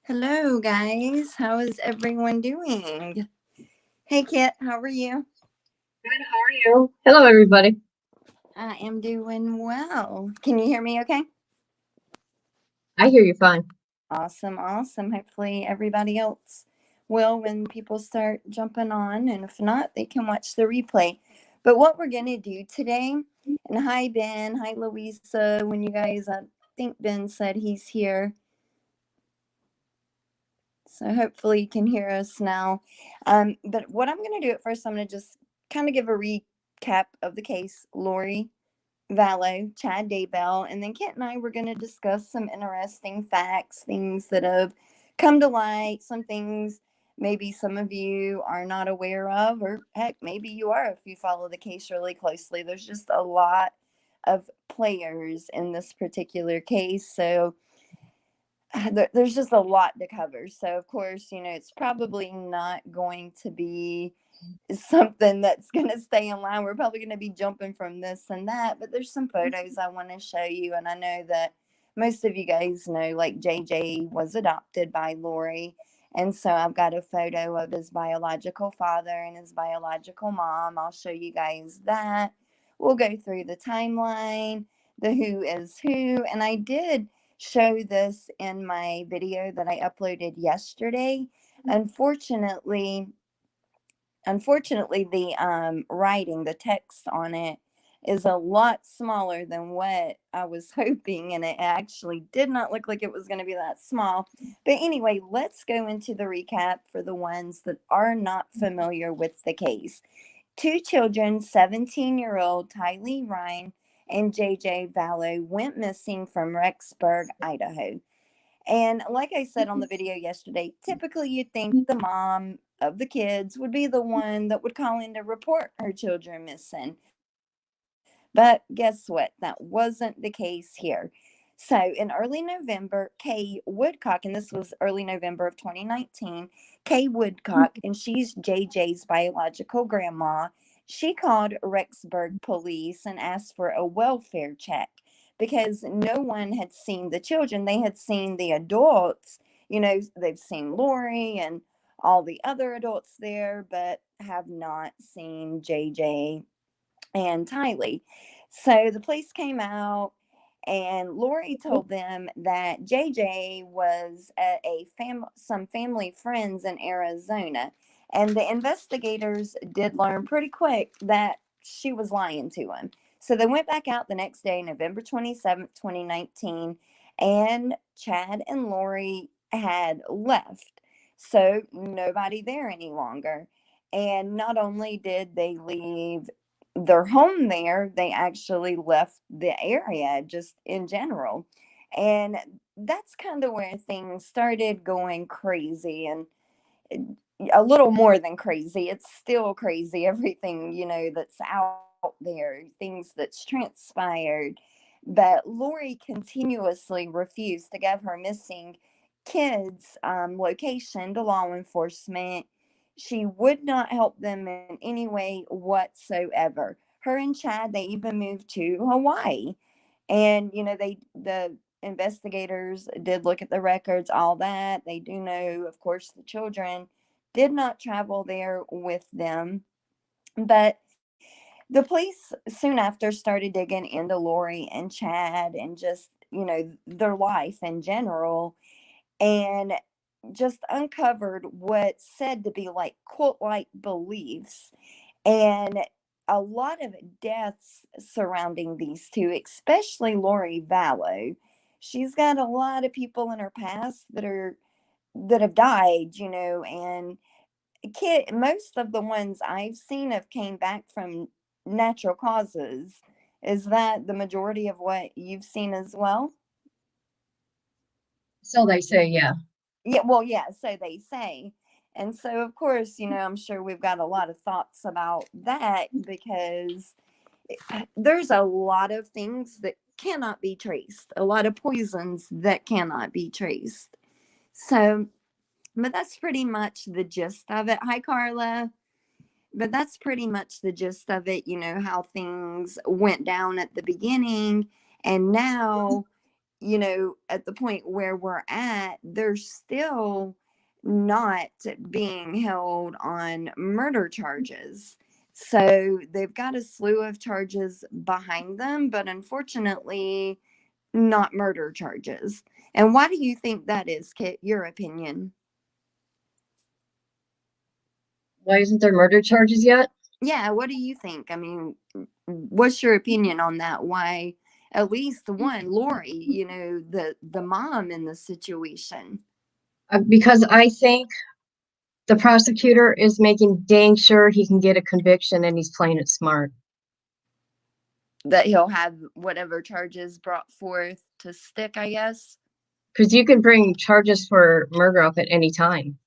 Hello, guys. How is everyone doing? Hey, Kit, how are you? Good, how are you? Hello, everybody. I am doing well. Can you hear me okay? I hear you fine. Awesome, awesome. Hopefully, everybody else will when people start jumping on. And if not, they can watch the replay. But what we're going to do today, and hi, Ben. Hi, Louisa. When you guys, I think Ben said he's here. So hopefully you can hear us now. But what I'm going to do at first, I'm going to just kind of give a recap of the case. Lori Vallow, Chad Daybell, and then Kent and I were going to discuss some interesting facts, things that have come to light, some things maybe some of you are not aware of, or heck, maybe you are if you follow the case really closely. There's just a lot of players in this particular case. So there's just a lot to cover. So, of course, it's probably not going to be something that's going to stay in line. We're probably going to be jumping from this and that, but there's some photos I want to show you. And I know that most of you guys know, like JJ was adopted by Lori. And so I've got a photo of his biological father and his biological mom. I'll show you guys that. We'll go through the timeline, the who is who. And I did show this in my video that I uploaded yesterday. Unfortunately, unfortunately the writing, the text on it is a lot smaller than what I was hoping, and it actually did not look like it was going to be that small. But anyway, let's go into the recap for the ones that are not familiar with the case. Two children, 17-year-old Tylee Ryan and JJ Vallow, went missing from Rexburg, Idaho. And like I said on the video yesterday, typically you'd think the mom of the kids would be the one that would call in to report her children missing. But guess what? That wasn't the case here. So in early November, Kay Woodcock, and this was early November of 2019, Kay Woodcock, and she's JJ's biological grandma, she called Rexburg police and asked for a welfare check because no one had seen the children. They had seen the adults. They've seen Lori and all the other adults there, but have not seen JJ and Tylee. So the police came out, and Lori told them that JJ was at some family friends in Arizona. And the investigators did learn pretty quick that she was lying to him. So they went back out the next day, November 27th, 2019, and Chad and Lori had left. So nobody there any longer. And not only did they leave their home there, they actually left the area just in general. And that's kind of where things started going crazy, and a little more than crazy. It's still crazy, everything, that's out there, things that's transpired. But Lori continuously refused to give her missing kids' location to law enforcement. She would not help them in any way whatsoever. Her and Chad, they even moved to Hawaii. And, the investigators did look at the records, all that. They do know, of course, the children did not travel there with them. But the police soon after started digging into Lori and Chad and just, their life in general, and just uncovered what's said to be like cult like beliefs and a lot of deaths surrounding these two, especially Lori Vallow. She's got a lot of people in her past that have died, and most of the ones I've seen have came back from natural causes. Is that the majority of what you've seen as well? So they say, yeah. Yeah, well, yeah, so they say. And so, of course, I'm sure we've got a lot of thoughts about that because there's a lot of things that cannot be traced, a lot of poisons that cannot be traced. So, but that's pretty much the gist of it. Hi, Carla. But that's pretty much the gist of it, how things went down at the beginning. And now at the point where we're at, they're still not being held on murder charges. So they've got a slew of charges behind them, but unfortunately, not murder charges. And why do you think that is, Kit? Your opinion? Why isn't there murder charges yet? Yeah, what do you think? I mean, what's your opinion on that? Why at least one, Lori, the mom in the situation, Because I think the prosecutor is making dang sure he can get a conviction and he's playing it smart. that he'll have whatever charges brought forth to stick, I guess. Because you can bring charges for murder up at any time.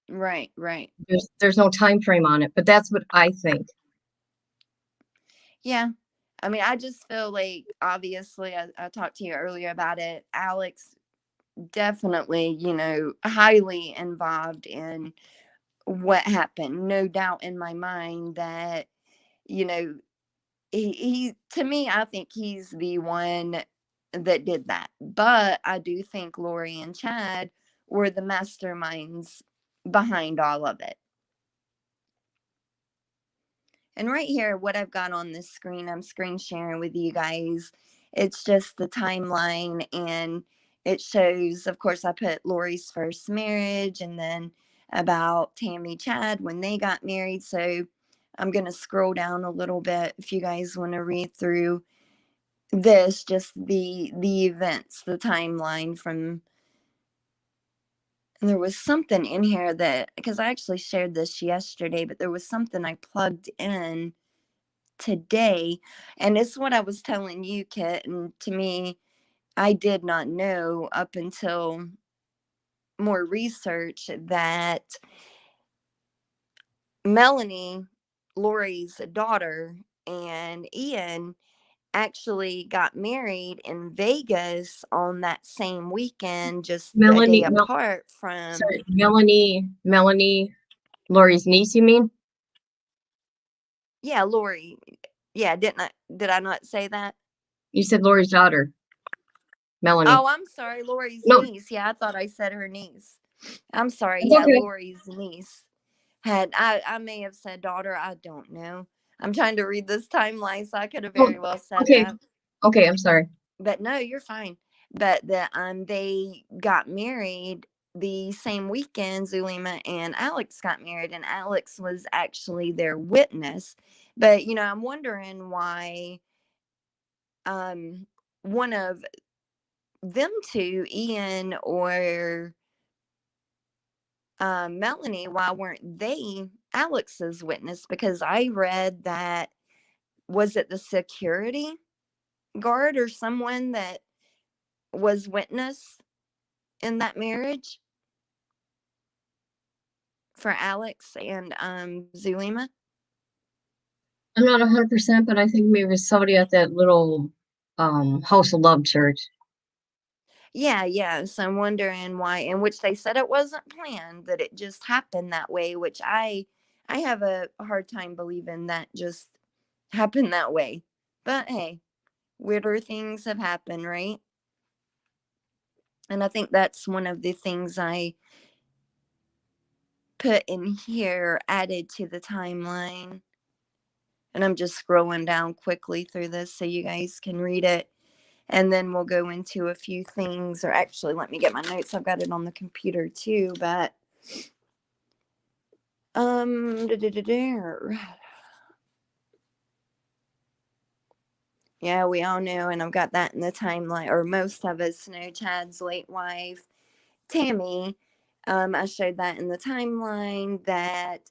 Right, right. There's no time frame on it, but that's what I think. Yeah. I mean, I just feel like, obviously, I talked to you earlier about it. Alex definitely, highly involved in what happened. No doubt in my mind that, you know, he to me, I think he's the one that did that. But I do think Lori and Chad were the masterminds behind all of it. And right here, what I've got on this screen, I'm screen sharing with you guys. It's just the timeline, and it shows, of course, I put Lori's first marriage and then about Tammy Chad when they got married. So I'm going to scroll down a little bit if you guys want to read through this, just the events, the timeline from. And there was something in here that, because I actually shared this yesterday, but there was something I plugged in today, and it's what I was telling you, Kit. And to me, I did not know up until more research that Melanie, Lori's daughter, and Ian actually got married in Vegas on that same weekend, just a day apart from. Sorry, Melanie, Lori's niece, you mean? Yeah, Lori. Yeah, did I not say that? You said Lori's daughter, Melanie. Oh, I'm sorry, Lori's No, niece. Yeah, I thought I said her niece. I'm sorry. it's Yeah, okay. Lori's niece. I may have said daughter. I don't know. I'm trying to read this timeline, so I could have Oh, very well said okay, that. okay, I'm sorry. But no, you're fine. But they got married the same weekend. Zulema and Alex got married, and Alex was actually their witness. But I'm wondering why one of them two, Ian or Melanie, why weren't they Alex's witness? Because I read that, was it the security guard or someone that was witness in that marriage for Alex and Zulema? I'm not 100%, but I think maybe it was somebody at that little House of Love church. Yeah, yeah. So I'm wondering why, in which they said it wasn't planned, that it just happened that way, which I have a hard time believing that just happened that way. But hey, weirder things have happened, right? And I think that's one of the things I put in here, added to the timeline. And I'm just scrolling down quickly through this so you guys can read it. And then we'll go into a few things. Or actually, let me get my notes. I've got it on the computer too. But yeah, we all know, and I've got that in the timeline, or most of us know, Chad's late wife, Tammy. I showed that in the timeline that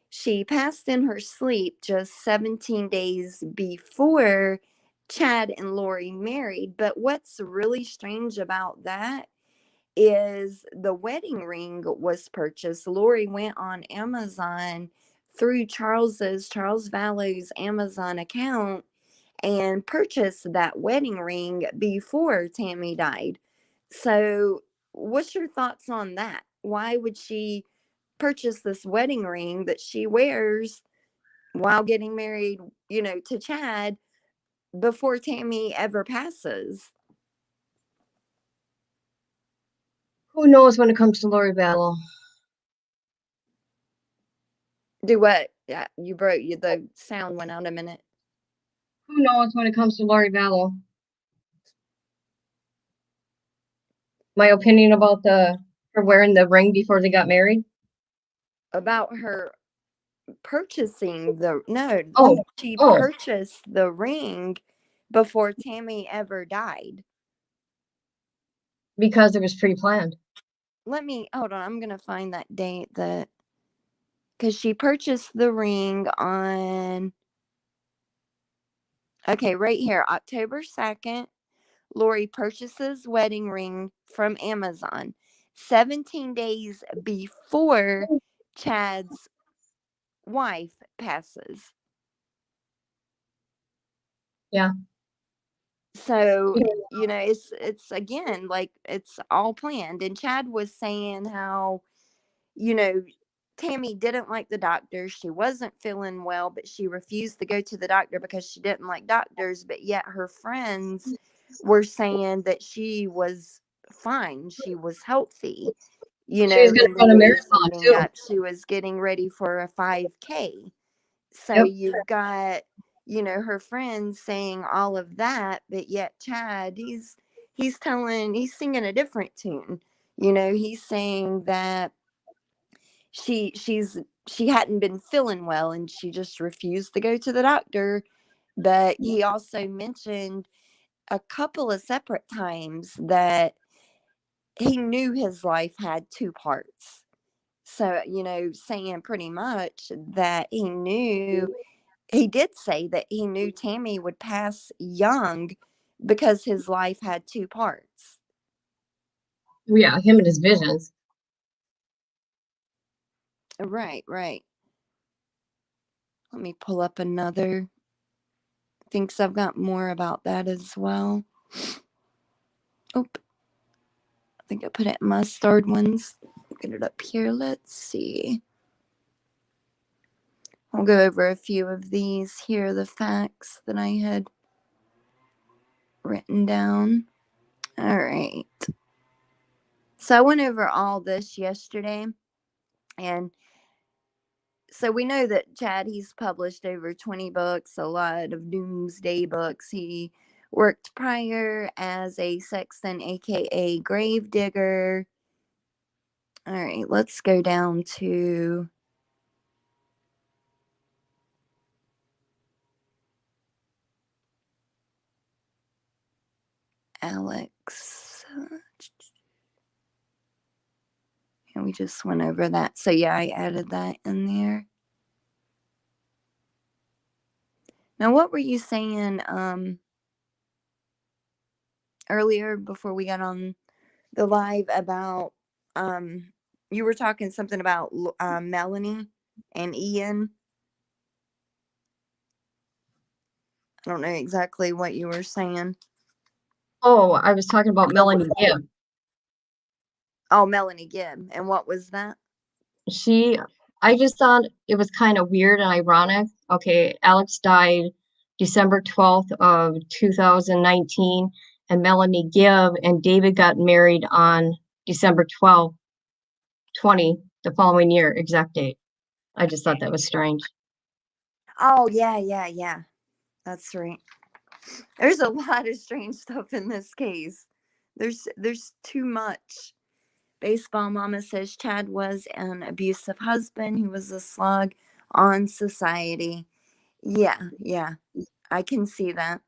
she passed in her sleep just 17 days before Chad and Lori married. But what's really strange about that is the wedding ring was purchased. Lori went on Amazon through Charles Vallow's Amazon account and purchased that wedding ring before Tammy died. So, what's your thoughts on that? Why would she purchase this wedding ring that she wears while getting married, to Chad before Tammy ever passes? Who knows when it comes to Lori Vallow? Do what? Yeah, you broke you. The sound went out a minute. Who knows when it comes to Lori Vallow? My opinion about her wearing the ring before they got married. About her purchasing the no, Oh, she oh, purchased the ring before Tammy ever died. because it was pre-planned. Let me hold on. I'm gonna find that date that because she purchased the ring on. Okay, right here, October 2nd. Lori purchases wedding ring from Amazon 17 days before Chad's wife passes. Yeah. So, it's again like it's all planned. And Chad was saying how, you know, Tammy didn't like the doctor. She wasn't feeling well, but she refused to go to the doctor because she didn't like doctors. But yet her friends were saying that she was fine. She was healthy, She was gonna and run then a it was marathon leading too. up. She was getting ready for a 5K. So Yep. you've got, her friends saying all of that, but yet Chad, he's singing a different tune. He's saying that she hadn't been feeling well and she just refused to go to the doctor. But he also mentioned a couple of separate times that he knew his life had two parts. So, saying pretty much that he did say that he knew Tammy would pass young because his life had two parts. Yeah, him and his visions. Right, right. Let me pull up another. Thinks I've got more about that as well. Oh, I think I put it in my starred ones. Get it up here. Let's see. I'll go over a few of these. Here are the facts that I had written down. All right. So I went over all this yesterday, and so we know that Chad, he's published over 20 books, a lot of doomsday books. He worked prior as a sexton, aka grave digger. All right, let's go down to Alex. And we just went over that. So yeah, I added that in there. Now, what were you saying earlier before we got on the live about you were talking something about Melanie and Ian. I don't know exactly what you were saying. Oh, I was talking about Melanie Gibb. Oh, Melanie Gibb. And what was that? She, I just thought it was kind of weird and ironic. Okay, Alex died December 12th of 2019, and Melanie Gibb and David got married on December 12th, 20, the following year, exact date. I just thought that was strange. Oh, yeah, yeah, yeah. That's right. There's a lot of strange stuff in this case. There's too much. Baseball Mama says Chad was an abusive husband. He was a slug on society. Yeah, yeah. I can see that.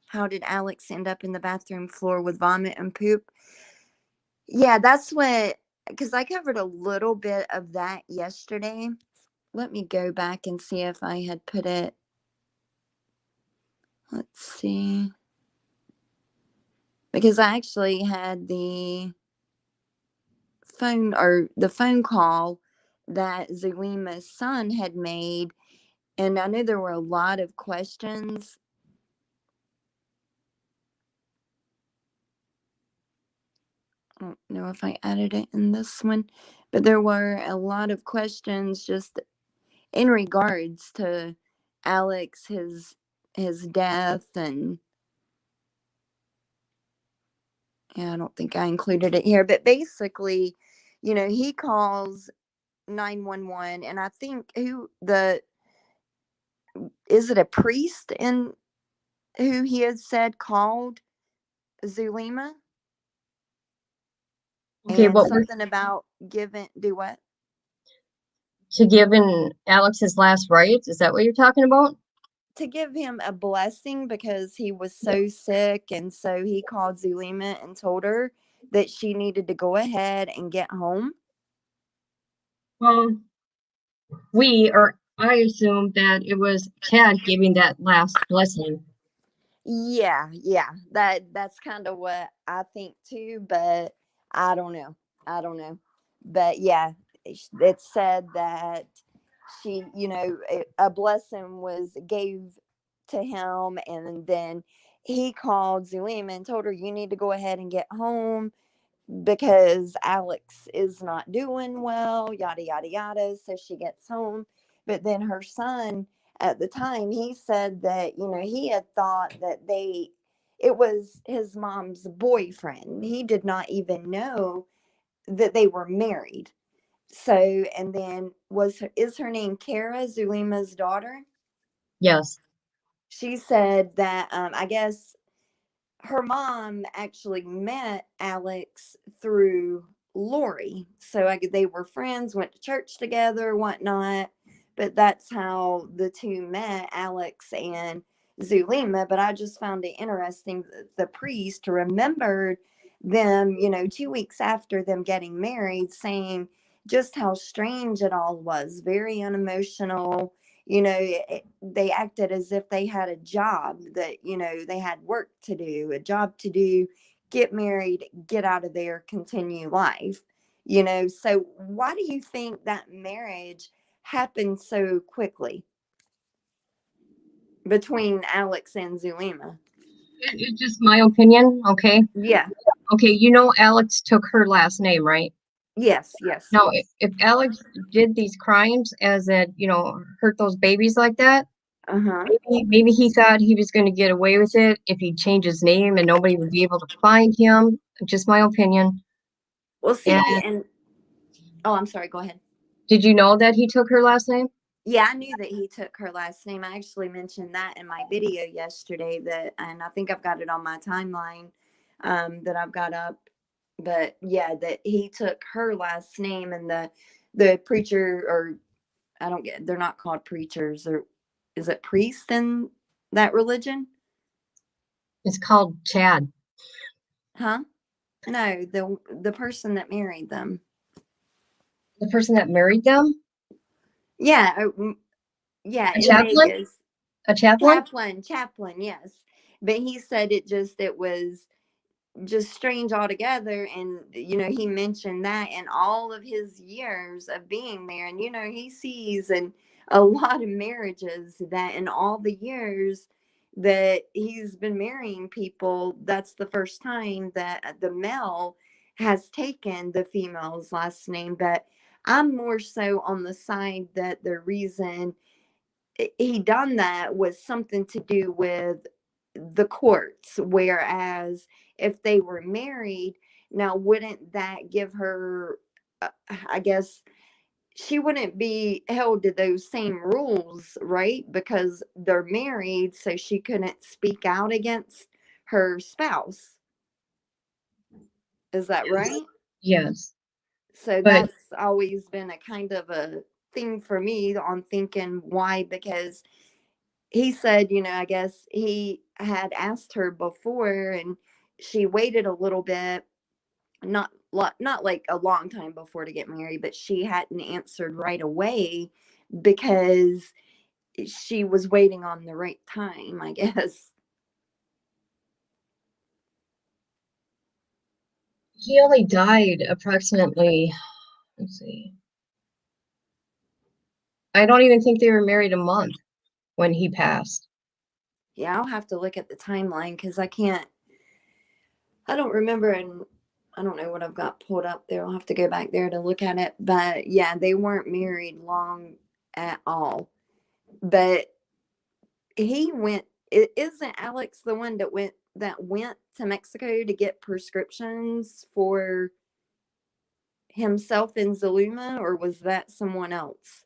How did Alex end up in the bathroom floor with vomit and poop? Yeah, that's what, because I covered a little bit of that yesterday. Let me go back and see if I had put it. Let's see. Because I actually had the phone call that Zulima's son had made, and I knew there were a lot of questions. I don't know if I added it in this one, but there were a lot of questions just in regards to Alex, his death, and Yeah, I don't think I included it here, but basically, he calls 911, and I think who the is it a priest in who he has said called Zulema, Okay, and what was something about giving do what? to give in Alex's last rites? Is that what you're talking about? To give him a blessing because he was so sick, and so he called Zulema and told her that she needed to go ahead and get home. Well, we or I assumed that it was Chad giving that last blessing. Yeah, that's kind of what I think too, but I don't know. I don't know. But yeah, it said that she, a blessing was gave to him, and then he called Zulema and told her, "You need to go ahead and get home because Alex is not doing well, yada, yada, yada." So she gets home. But then her son, at the time, he said that, he had thought that it was his mom's boyfriend. He did not even know that they were married. So, and then is her name Kara, Zulema's daughter? Yes. She said that, I guess her mom actually met Alex through Lori. So they were friends, went to church together, whatnot. But that's how the two met, Alex and Zulema. But I just found it interesting that the priest remembered them, 2 weeks after them getting married, saying just how strange it all was, very unemotional. They acted as if they had a job, that they had work to do, a job to do, get married, get out of there, continue life. So why do you think that marriage happened so quickly between Alex and Zulema? It's just my opinion, okay? Yeah. Okay, Alex took her last name, right? Yes. Now, if Alex did these crimes as that, hurt those babies like that, Uh-huh. maybe he thought he was going to get away with it if he changed his name and nobody would be able to find him. Just my opinion. Well, And see, and oh, I'm sorry, go ahead. did you know that he took her last name? Yeah, I knew that he took her last name. I actually mentioned that in my video yesterday, and I think I've got it on my timeline, that I've got up. But yeah, that he took her last name, and the preacher, or I don't get, they're not called preachers, or is it priest in that religion? It's called Chad. Huh? No, the person that married them. The person that married them? Yeah, yeah, A in chaplain? Vegas. A chaplain? Chaplain, yes. But he said it was just strange altogether. And he mentioned that in all of his years of being there, and he sees in a lot of marriages that in all the years that he's been marrying people, that's the first time that the male has taken the female's last name. But I'm more so on the side that the reason he done that was something to do with the courts, whereas if they were married, now wouldn't that give her, I guess she wouldn't be held to those same rules, right? Because they're married, so she couldn't speak out against her spouse. Is that Yes. right? Yes. So But that's always been a kind of a thing for me on thinking why. Because he said, I guess he had asked her before, and she waited a little bit, not like a long time before to get married, but she hadn't answered right away because she was waiting on the right time, I guess. he only died approximately, let's see. I don't even think they were married a month when he passed. Yeah, I'll have to look at the timeline because I don't remember, and I don't know what I've got pulled up there. I'll have to go back there to look at it. But yeah, they weren't married long at all. But he went, isn't Alex the one that went that went to Mexico to get prescriptions for himself in Zulema, or was that someone else?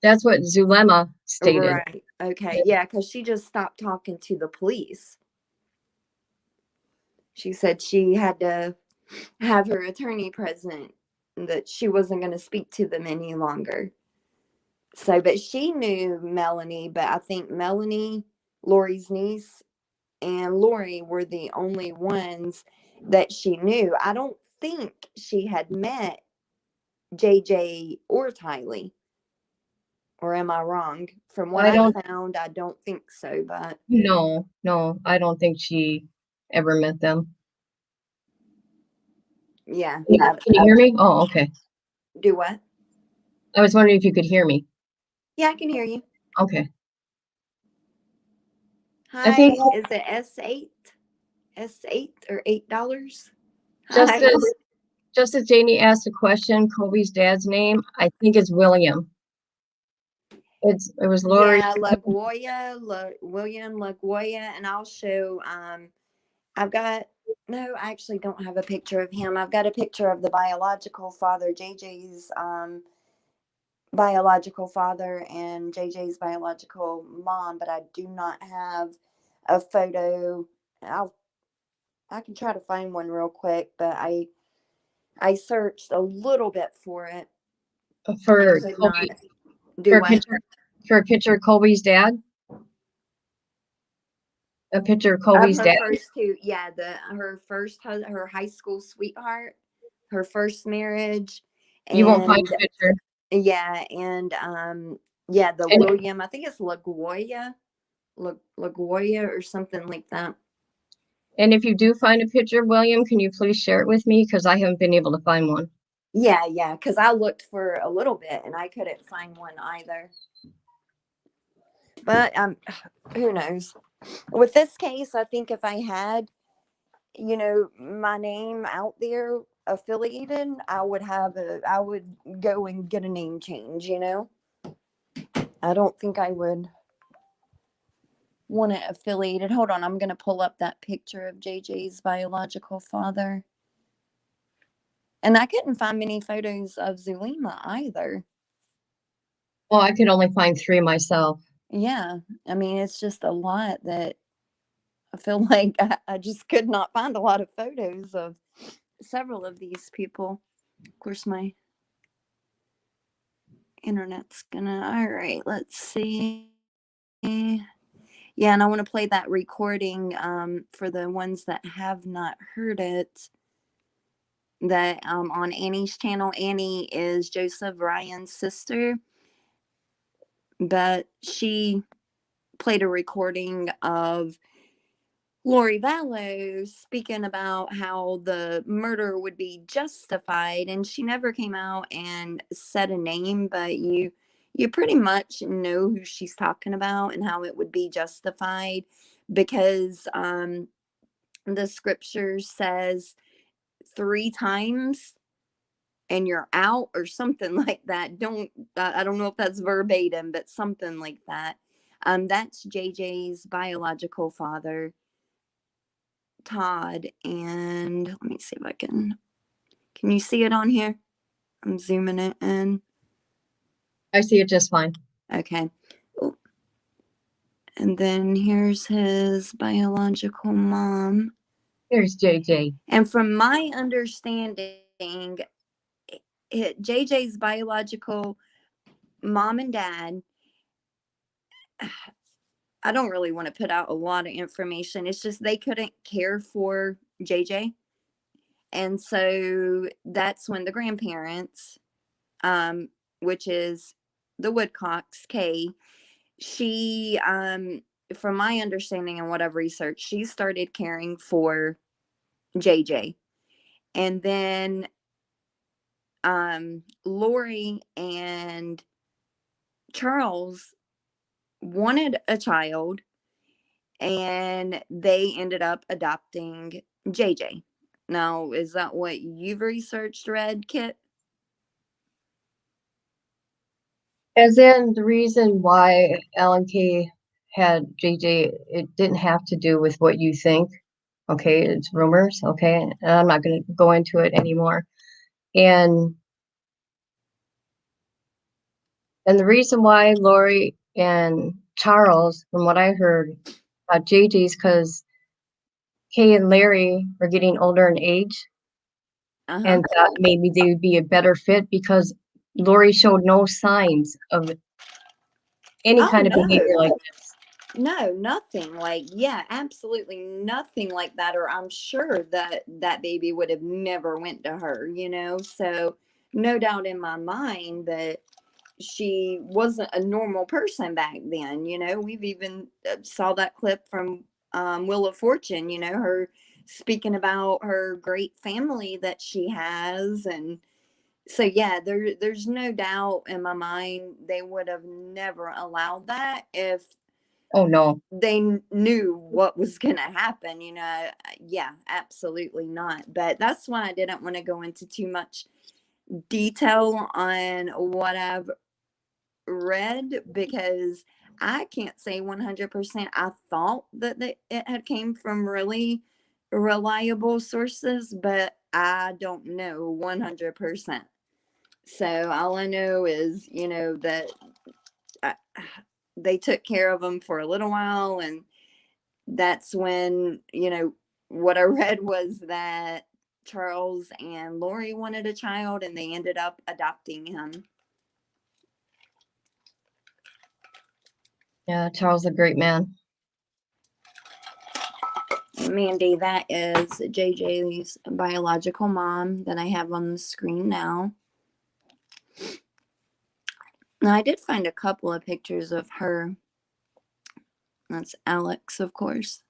That's what Zulema stated. Right. Okay. Yeah, because she just stopped talking to the police. She said she had to have her attorney present, that she wasn't going to speak to them any longer. So, but she knew Melanie, but I think Melanie, Lori's niece, and Lori were the only ones that she knew. I don't think she had met JJ or Tylee. Or am I wrong? From what I I don't found, I don't think so, but no, I don't think she ever met them. yeah. Yeah. Can you hear me? Oh, okay. Do what? I was wondering if you could hear me. Yeah, I can hear you. Okay. I Hi, think is it S8? S8 or $8? just Hi. as just as Janie asked a question, Kobe's dad's name, I think it's William. It was Lori. Yeah, LaGuoya, William LaGuoya, and I'll show. I've got no, I actually don't have a picture of him. I've got a picture of the biological father, JJ's biological father, and JJ's biological mom, but I do not have a photo. I can try to find one real quick, but I searched a little bit for it. I for could not Kobe do for a what? picture for a picture of Kobe's dad. A picture of Of Kobe's her dad. first two, yeah, her high school sweetheart, her first marriage, You won't find and a picture. yeah, and yeah, the And William, I think it's LaGuoya, LaGuoya or something like that. and if you do find a picture of William, can you please share it with me? Because I haven't been able to find one. Yeah, because I looked for a little bit and I couldn't find one either. But who knows? With this case, I think if I had, my name out there affiliated, I would go and get a name change. I don't think I would want it affiliated. Hold on, I'm going to pull up that picture of JJ's biological father. And I couldn't find many photos of Zulema either. Well, I could only find 3 myself. Yeah, I mean, it's just a lot that I feel like I just could not find a lot of photos of several of these people. Of course, my internet's gonna. All right, let's see. Yeah, and I want to play that recording for the ones that have not heard it. That on Annie's channel. Annie is Joseph Ryan's sister, but she played a recording of Lori Vallow speaking about how the murder would be justified, and she never came out and said a name, but you pretty much know who she's talking about and how it would be justified, because the scripture says 3 times and you're out, or something like that. I don't know if that's verbatim, but something like that. That's JJ's biological father, Todd, and let me see if I can you see it on here? I'm zooming it in. I see it just fine. Okay. Ooh. And then here's his biological mom. Here's JJ. And from my understanding, JJ's biological mom and dad, I don't really want to put out a lot of information. It's just they couldn't care for JJ. And so that's when the grandparents, which is the Woodcocks, Kay, she, from my understanding and what I've researched, she started caring for JJ. And then Lori and Charles wanted a child, and they ended up adopting JJ. Now, is that what you've researched, Red Kit? As in the reason why Alan Kay had JJ, it didn't have to do with what you think. Okay, it's rumors. Okay, I'm not going to go into it anymore. And the reason why Lori and Charles, from what I heard about JJ's, because Kay and Larry were getting older in age, Uh-huh. and that maybe they would be a better fit because Lori showed no signs of any Oh kind of behavior no. like this. No, nothing like, yeah, absolutely nothing like that. Or I'm sure that that baby would have never went to her, you know? So no doubt in my mind that she wasn't a normal person back then. You know, we've even saw that clip from Wheel of Fortune, you know, her speaking about her great family that she has. And so yeah, there's no doubt in my mind they would have never allowed that if Oh no. they knew what was going to happen, you know. Yeah, absolutely not. But that's why I didn't want to go into too much detail on what I've read, because I can't say 100%. I thought that it had came from really reliable sources, but I don't know 100%. So all I know is, you know, that I, they took care of them for a little while, and that's when, you know, what I read was that Charles and Lori wanted a child and they ended up adopting him. Yeah, Charles a great man. Mandy, that is JJ's biological mom that I have on the screen now. Now, I did find a couple of pictures of her. That's Alex, of course.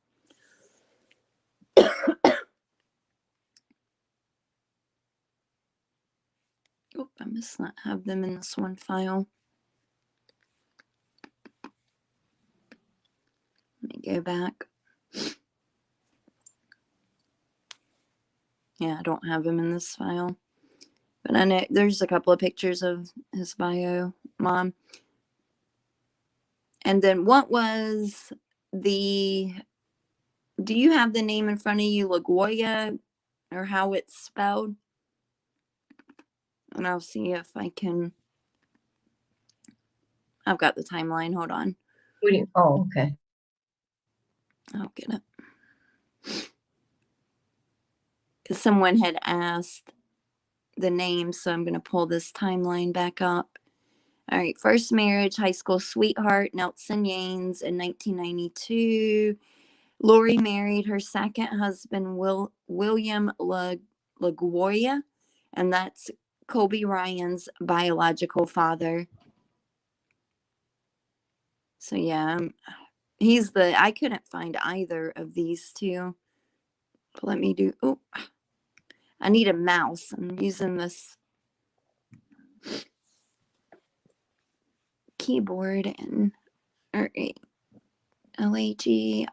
Oh, I must not have them in this one file. Let me go back. Yeah, I don't have him in this file. But I know there's a couple of pictures of his bio mom. And then what was the, do you have the name in front of you, LaGuardia, or how it's spelled? And I'll see if I can. I've got the timeline. Hold on. Oh, okay. I'll get it. Because someone had asked the name, so I'm going to pull this timeline back up. All right. First marriage, high school sweetheart, Nelson Yanes in 1992. Lori married her second husband, William LaGuardia, and that's Colby Ryan's biological father. So yeah, I couldn't find either of these two. But let me do, oh, I need a mouse. I'm using this keyboard, and all right, LAGIOIA.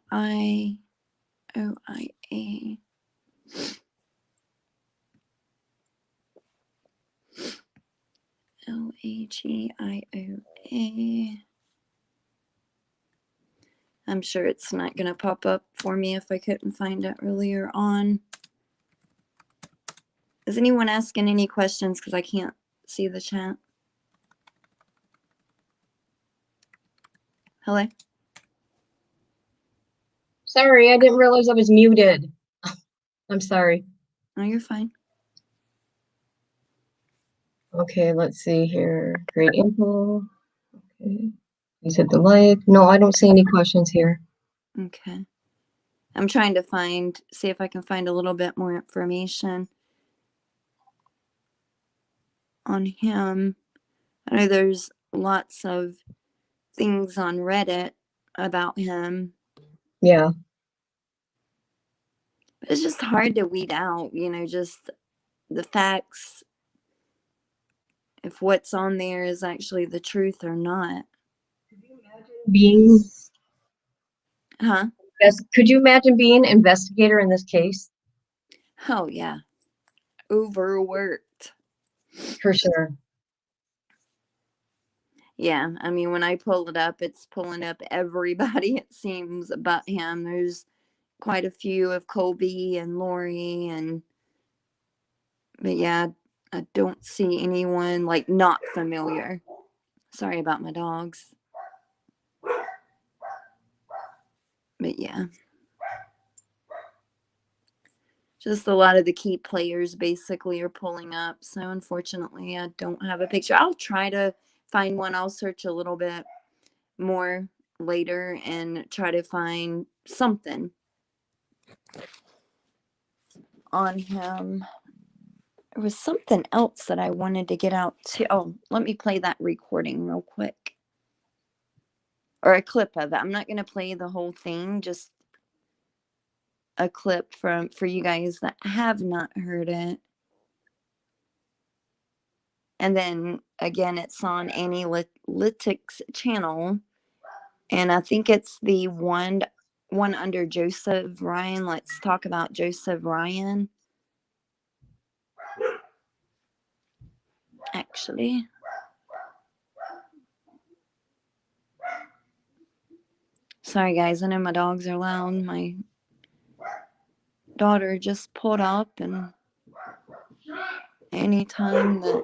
LAGIOA. I'm sure it's not going to pop up for me if I couldn't find it earlier on. Is anyone asking any questions? Because I can't see the chat. Hello? Sorry, I didn't realize I was muted. I'm sorry. Oh, you're fine. Okay, let's see here. Great info. Okay. You said the like. No, I don't see any questions here. Okay. I'm trying to see if I can find a little bit more information on him. I know there's lots of things on Reddit about him. Yeah. But it's just hard to weed out, you know, just the facts, if what's on there is actually the truth or not. Being, Huh? yes, could you imagine being an investigator in this case? Oh, yeah. Overworked. For sure. Yeah, I mean, when I pull it up, it's pulling up everybody, it seems, but him. There's quite a few of Colby and Lori, but yeah, I don't see anyone like not familiar. Sorry about my dogs. But yeah. Just a lot of the key players basically are pulling up. So unfortunately, I don't have a picture. I'll try to find one. I'll search a little bit more later and try to find something on him. There was something else that I wanted to get out to. Oh, let me play that recording real quick. Or a clip of it. I'm not going to play the whole thing, just a clip for you guys that have not heard it. And then again, it's on Analytics channel, and I think it's the one under Joseph Ryan. Let's talk about Joseph Ryan. Actually, sorry guys, I know my dogs are loud. My daughter just pulled up, and anytime that,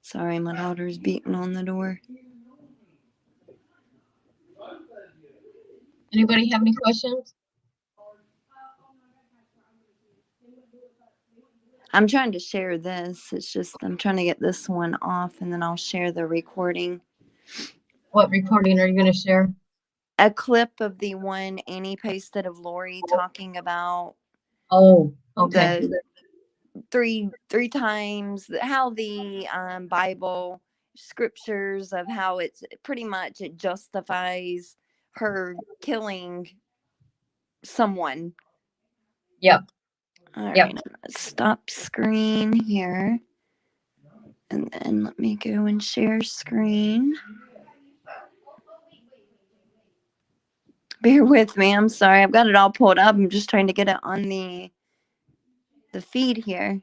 sorry, my daughter's beating on the door. Anybody have any questions? I'm trying to share this. It's just I'm trying to get this one off, and then I'll share the recording. What recording are you going to share? A clip of the one Annie posted of Lori talking about okay. the three times how the Bible scriptures of how it's pretty much it justifies her killing someone. Yep. All right, I'm gonna stop screen here, and then let me go and share screen. Bear with me. I'm sorry. I've got it all pulled up. I'm just trying to get it on the feed here.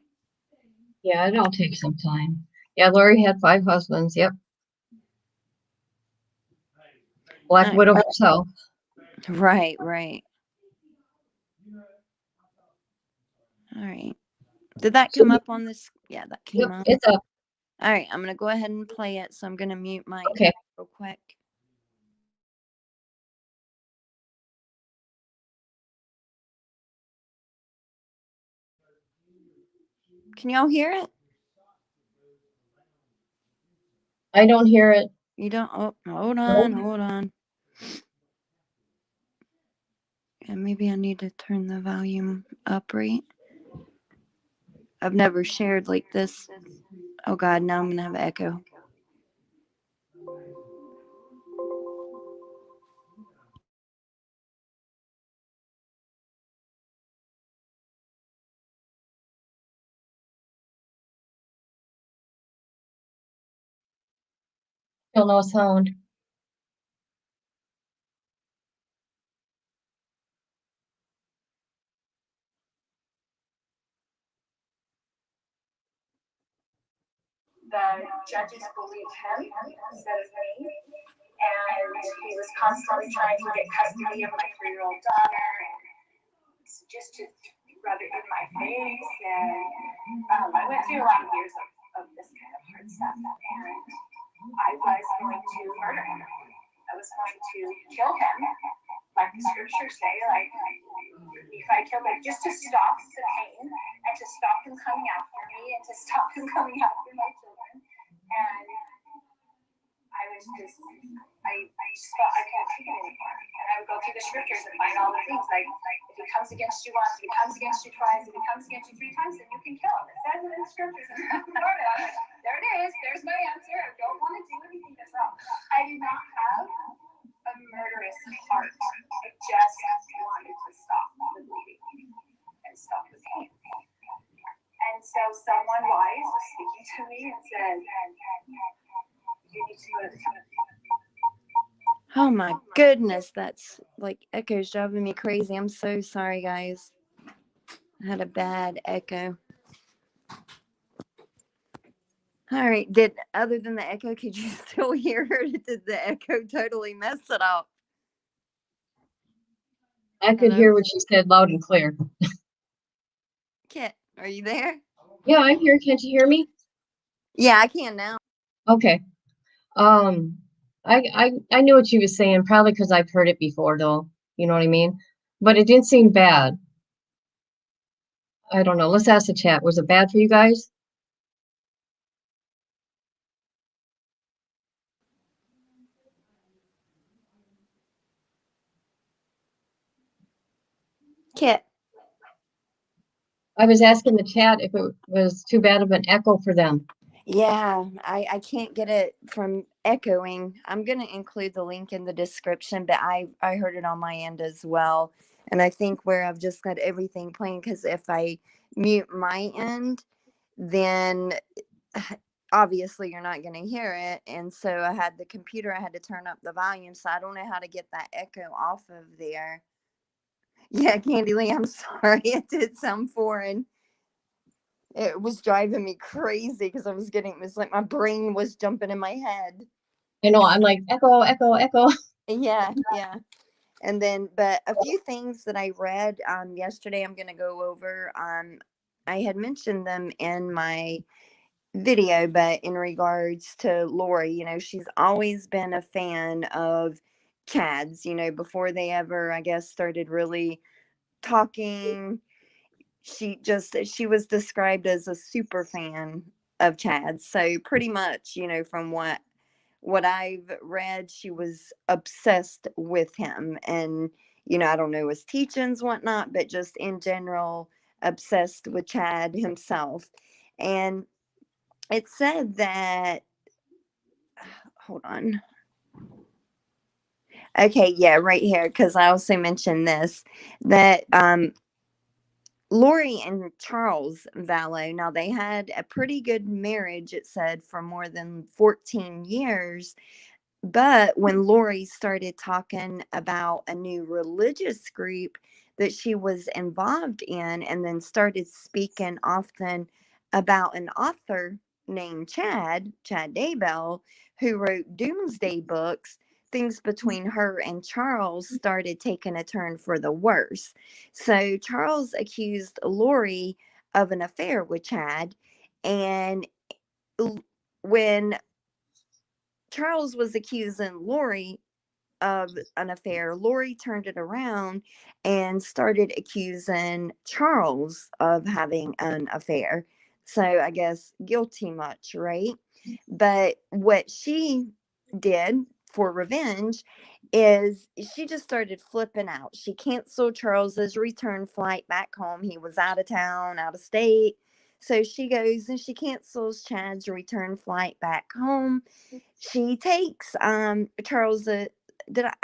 Yeah, it'll take some time. Yeah, Lori had 5 husbands. Yep. Black Widow herself. Right. All right. Did that come up on this? Yeah, that came up. It's up. All right. I'm going to go ahead and play it. So I'm going to mute my real quick. Can y'all hear it? I don't hear it. You don't? Oh, hold on. Yeah, maybe I need to turn the volume up, right? I've never shared like this. Oh, God. Now I'm going to have echo. Still no sound. The judges believed him instead of me, and he was constantly trying to get custody of my 3-year-old daughter, and just to rub it in my face. And I went through a lot of years of this kind of hard stuff, and I was going to murder him. I was going to kill him, like the scriptures say, like if I killed him, just to stop the pain and to stop him coming after me and to stop him coming after my children. And I was just, I just felt I couldn't take it anymore. And I would go through the scriptures and find all the things like if he comes against you once, if he comes against you twice, if he comes against you 3 times, then you can kill him. It says it in the scriptures. And there it is. There's my answer. I don't want to do anything that's wrong. I did not have a murderous heart. I just wanted to stop the bleeding and stop the pain. And so someone wise was speaking to me and said, you need to go to the community. Oh my goodness, that's like echoes driving me crazy. I'm so sorry, guys. I had a bad echo. All right. Other than the echo, could you still hear her? Did the echo totally mess it up? I could Hello? hear what she said loud and clear. Kit, are you there? Yeah, I'm here. Can't you hear me? Yeah, I can now. Okay. Um, I knew what she was saying, probably because I've heard it before, though. You know what I mean? But it didn't seem bad. I don't know. Let's ask the chat. Was it bad for you guys? Kit. I was asking the chat if it was too bad of an echo for them. Yeah, I can't get it from echoing. I'm going to include the link in the description, but I heard it on my end as well. And I think where I've just got everything playing, because if I mute my end, then obviously you're not going to hear it. And so I had the computer, I had to turn up the volume. So I don't know how to get that echo off of there. Yeah, Candy Lee, I'm sorry. It did sound foreign. It was driving me crazy because it's like my brain was jumping in my head. I know. I'm like, echo, echo, echo. Yeah, yeah. And then, but a few things that I read yesterday, I'm going to go over. I had mentioned them in my video, but in regards to Lori, she's always been a fan of Chad's, before they ever, I guess, started really talking. She was described as a super fan of Chad. So pretty much, from what I've read, she was obsessed with him. And, I don't know his teachings, whatnot, but just in general, obsessed with Chad himself. And it said that, hold on. Okay, yeah, right here, because I also mentioned this, that Lori and Charles Vallow, now they had a pretty good marriage, it said, for more than 14 years. But when Lori started talking about a new religious group that she was involved in, and then started speaking often about an author named Chad Daybell, who wrote doomsday books, things between her and Charles started taking a turn for the worse. So Charles accused Lori of an affair with Chad. And when Charles was accusing Lori of an affair, Lori turned it around and started accusing Charles of having an affair. So I guess guilty much, right? But what she did for revenge is she just started flipping out. She canceled Charles's return flight back home. He was out of town, out of state. So she goes and she cancels Chad's return flight back home. She takes Charles I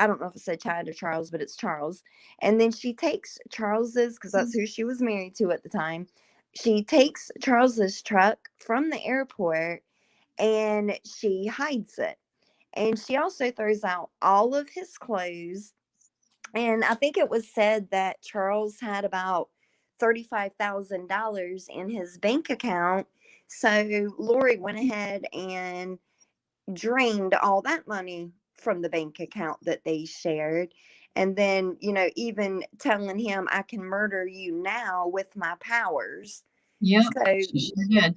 don't know if it said Chad or Charles, but it's Charles. And then she takes Charles's, because that's who she was married to at the time. She takes Charles's truck from the airport and she hides it. And she also throws out all of his clothes. And I think it was said that Charles had about $35,000 in his bank account. So Lori went ahead and drained all that money from the bank account that they shared. And then, even telling him, I can murder you now with my powers. Yeah, So, she sure did.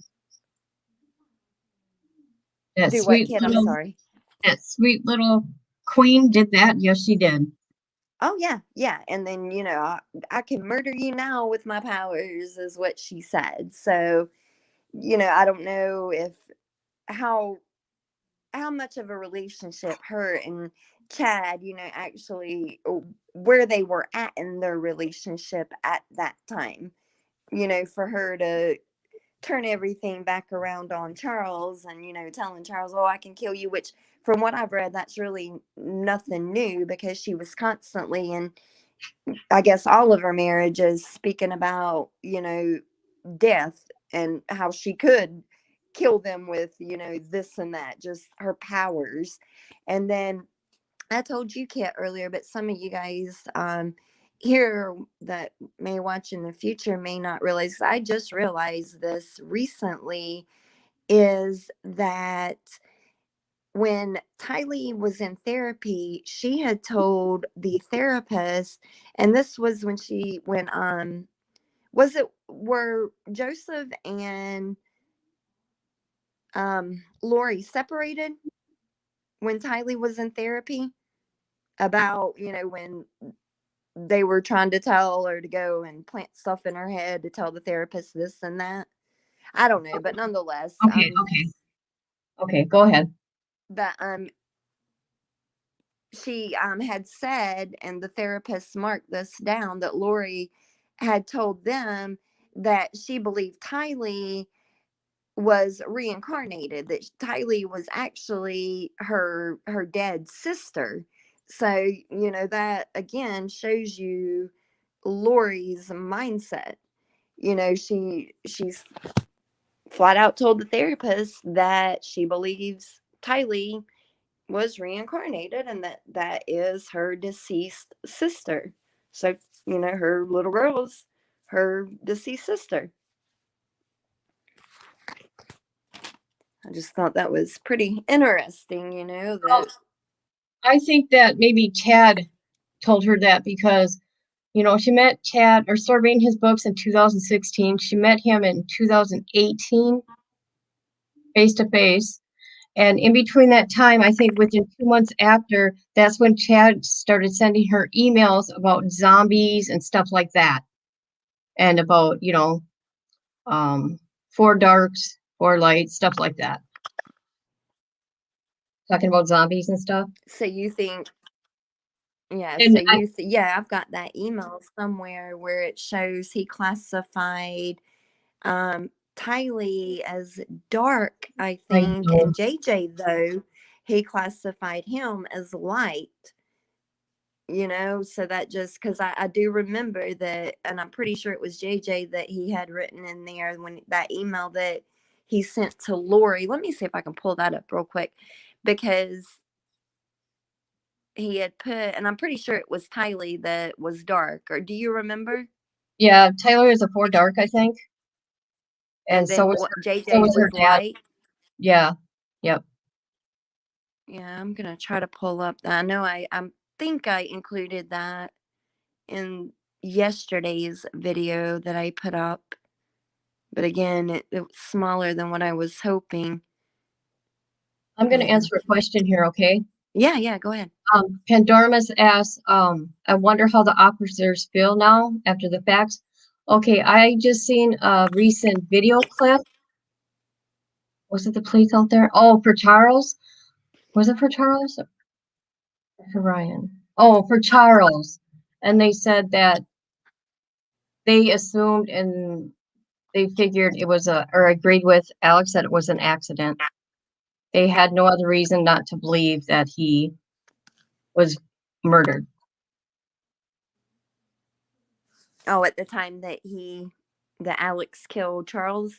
That do what, sweet kid? I'm little, sorry. that sweet little queen did that. Yes, she did. Oh, yeah. Yeah. And then, I can murder you now with my powers, is what she said. So, I don't know if how much of a relationship her and Chad, actually where they were at in their relationship at that time, for her to turn everything back around on Charles and, telling Charles, oh, I can kill you, which from what I've read, that's really nothing new, because she was constantly in, I guess, all of her marriages speaking about, death and how she could kill them with, this and that, just her powers. And then I told you, Kit, earlier, but some of you guys here that may watch in the future may not realize. I just realized this recently is that when Tylee was in therapy, she had told the therapist, and this was when were Joseph and Lori separated when Tylee was in therapy, about, when they were trying to tell her to go and plant stuff in her head to tell the therapist this and that. I don't know, but nonetheless, Okay, go ahead. that she had said, and the therapist marked this down, that Lori had told them that she believed Tylee was reincarnated, that Tylee was actually her dead sister. So, that again shows you Lori's mindset. She's flat out told the therapist that she believes Tylee was reincarnated and that is her deceased sister. So, her little girl's her deceased sister. I just thought that was pretty interesting, that. I think that maybe Chad told her that because, she met Chad or started reading his books in 2016. She met him in 2018, face to face. And in between that time, I think within 2 months after, that's when Chad started sending her emails about zombies and stuff like that. And about, four darks, four lights, stuff like that. Talking about zombies and stuff. So you think, yeah, And yeah, I've got that email somewhere where it shows he classified Tylee as dark, I think, and JJ, though, he classified him as light. So that just because I do remember that, and I'm pretty sure it was JJ that he had written in there when that email that he sent to Lori. Let me see if I can pull that up real quick, because he had put, and I'm pretty sure it was Tylee that was dark. Or do you remember? yeah, Tyler is a 4 dark, I think. And then JJ was her dad. light. Yeah. Yep. Yeah, I'm gonna try to pull up that. I know I think I included that in yesterday's video that I put up, but again, it was smaller than what I was hoping. I'm going to answer a question here, okay? Yeah, go ahead. Pandormus asks, I wonder how the officers feel now after the facts. Okay, I just seen a recent video clip. Was it the police out there? Oh, for Charles? Was it for Charles? Or for Ryan? Oh, for Charles. And they said that they assumed and they figured it was or agreed with Alex that it was an accident. They had no other reason not to believe that he was murdered. Oh, at the time that Alex killed Charles?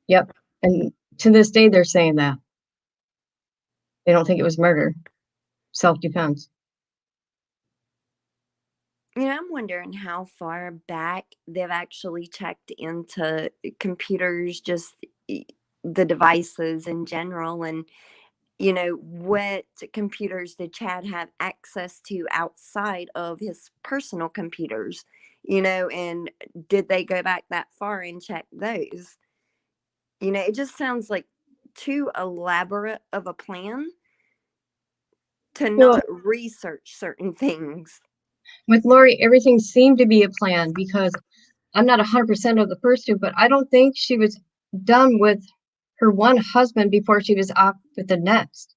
Yep. And to this day, they're saying that. They don't think it was murder. Self-defense. I'm wondering how far back they've actually checked into computers, just the devices in general, and what computers did Chad have access to outside of his personal computers, and did they go back that far and check those? It just sounds like too elaborate of a plan to not research certain things. With Lori, everything seemed to be a plan because I'm not 100% of the first two, but I don't think she was done with her one husband before she was off with the next.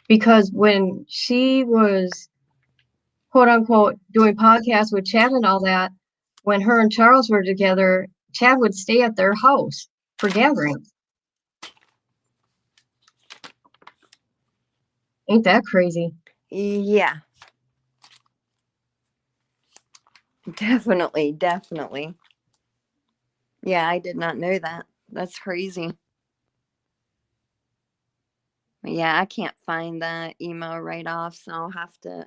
Because when she was, quote unquote, doing podcasts with Chad and all that, when her and Charles were together, Chad would stay at their house for gatherings. Ain't that crazy? Yeah. Definitely. Yeah, I did not know that. That's crazy. Yeah, I can't find that email right off, so I'll have to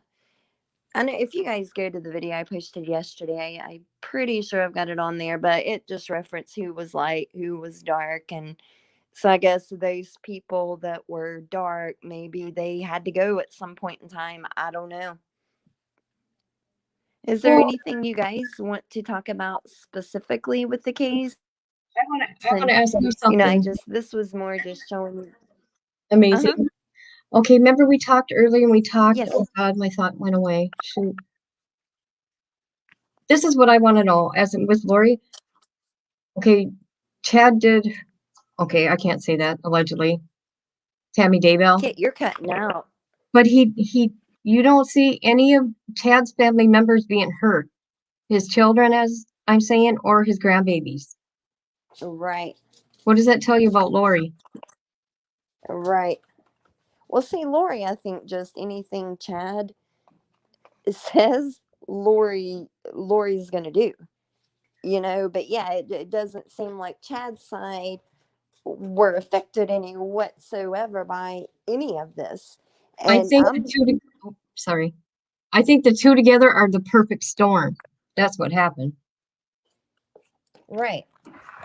I know if you guys go to the video I posted yesterday, I'm pretty sure I've got it on there, but it just referenced who was light, who was dark. And so I guess those people that were dark, maybe they had to go at some point in time. I don't know. Is there Well, anything you guys want to talk about specifically with the case? I And, want to ask you I something just, this was more just showing. amazing. Uh-huh. Okay, remember we talked earlier and we talked, Yes. oh God, my thought went away. Shoot. This is what I want to know, as in with Lori. Okay, Chad did, okay, I can't say that, allegedly. Tammy Daybell. Kit, you're cutting out. But you don't see any of Chad's family members being hurt. His children, as I'm saying, or his grandbabies. Right. What does that tell you about Lori? Right. Well, see, Lori, I think just anything Chad says, Lori's gonna do. But yeah, it doesn't seem like Chad's side were affected any whatsoever by any of this. I And think the I'm two, sorry. I think the two together are the perfect storm. That's what happened. right.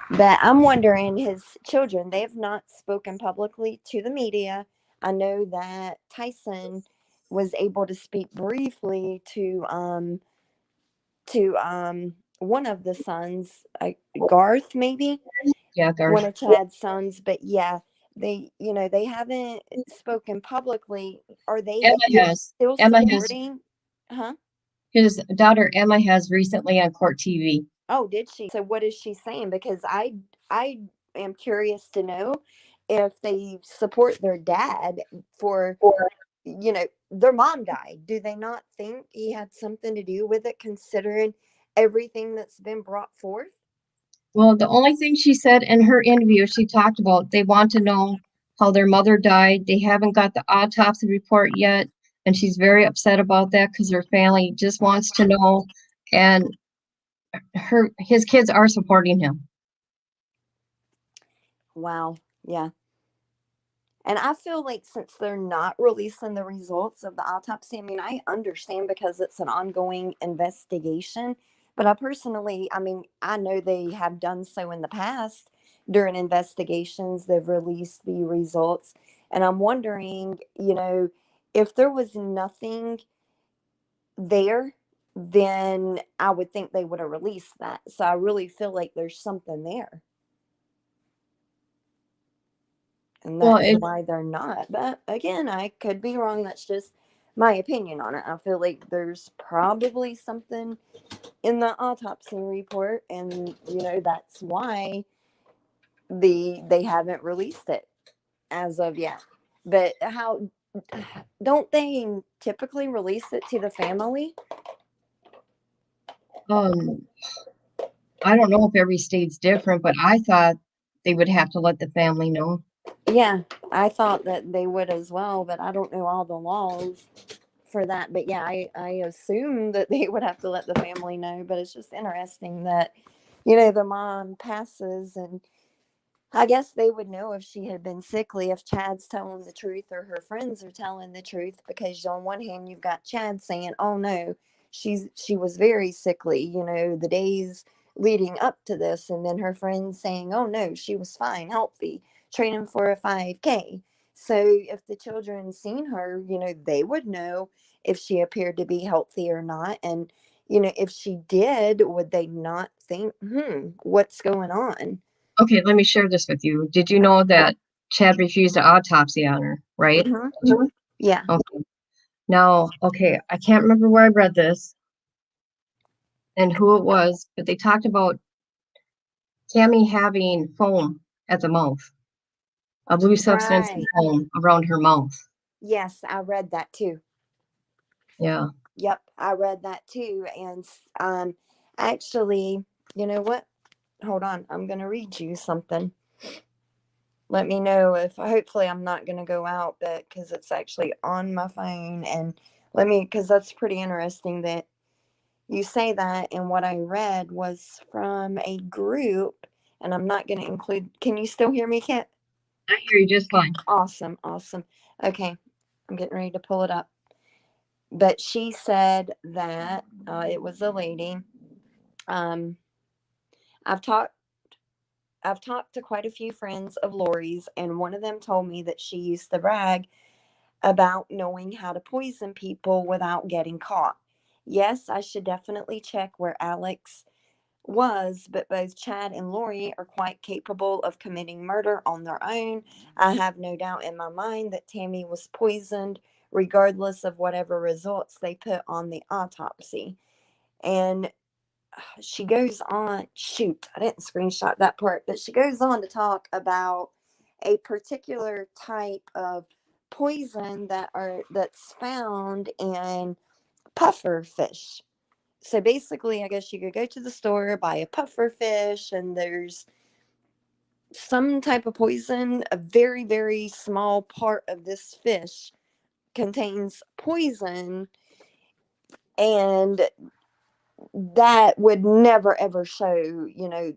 But I'm wondering, his children, they have not spoken publicly to the media. I know that Tyson was able to speak briefly to one of the sons, Garth, maybe Yeah, one Garth. of Chad's sons. But yeah, they haven't spoken publicly. Are they Emma has. still Emma has. supporting? Huh? His daughter Emma has recently on Court TV. Oh, did she? So what is she saying? Because I am curious to know if they support their dad for, their mom died. Do they not think he had something to do with it, considering everything that's been brought forth? Well, the only thing she said in her interview, she talked about they want to know how their mother died. They haven't got the autopsy report yet, and she's very upset about that because her family just wants to know. And his kids are supporting him. Wow. Yeah. And I feel like since they're not releasing the results of the autopsy, I mean, I understand because it's an ongoing investigation. But I know they have done so in the past during investigations. They've released the results. And I'm wondering, if there was nothing there, then I would think they would have released that. So I really feel like there's something there. And Well, that's why they're not. But again, I could be wrong. That's just my opinion on it. I feel like there's probably something in the autopsy report, and that's why they haven't released it as of yet. But how don't they typically release it to the family? um, I don't know if every state's different, but I thought they would have to let the family know. Yeah, I thought that they would as well, but I don't know all the laws for that. But yeah, I assume that they would have to let the family know. But it's just interesting that, the mom passes, and I guess they would know if she had been sickly, if Chad's telling the truth or her friends are telling the truth. Because on one hand, you've got Chad saying, "Oh no, she was very sickly," the days leading up to this, and then her friends saying, "Oh no, she was fine, healthy, training for a 5K." So if the children seen her, they would know if she appeared to be healthy or not. And if she did, would they not think, what's going on? Okay, let me share this with you. Did you know that Chad refused an autopsy on her, right? Mm-hmm. Yeah. Okay. Now, okay, I can't remember where I read this and who it was, but they talked about Tammy having foam at the mouth, a blue substance and Right. foam around her mouth. Yes, I read that too. Yeah. Yep, I read that too. And actually, you know what? Hold on, I'm gonna read you something. Let me know if, hopefully I'm not gonna go out, but because it's actually on my phone. And because that's pretty interesting that you say that. And what I read was from a group, and I'm not gonna include. Can you still hear me, Kent? I hear you just fine. Awesome, awesome. Okay, I'm getting ready to pull it up. But she said that it was a lady. Um, I've talked I've talked to quite a few friends of Lori's, and one of them told me that she used to brag about knowing how to poison people without getting caught. Yes, I should definitely check where Alex was, but both Chad and Lori are quite capable of committing murder on their own. I have no doubt in my mind that Tammy was poisoned, regardless of whatever results they put on the autopsy. And she goes on, shoot, I didn't screenshot that part, but she goes on to talk about a particular type of poison that's found in puffer fish. So basically, I guess you could go to the store, buy a puffer fish, and there's some type of poison. A very, very small part of this fish contains poison, and that would never ever show,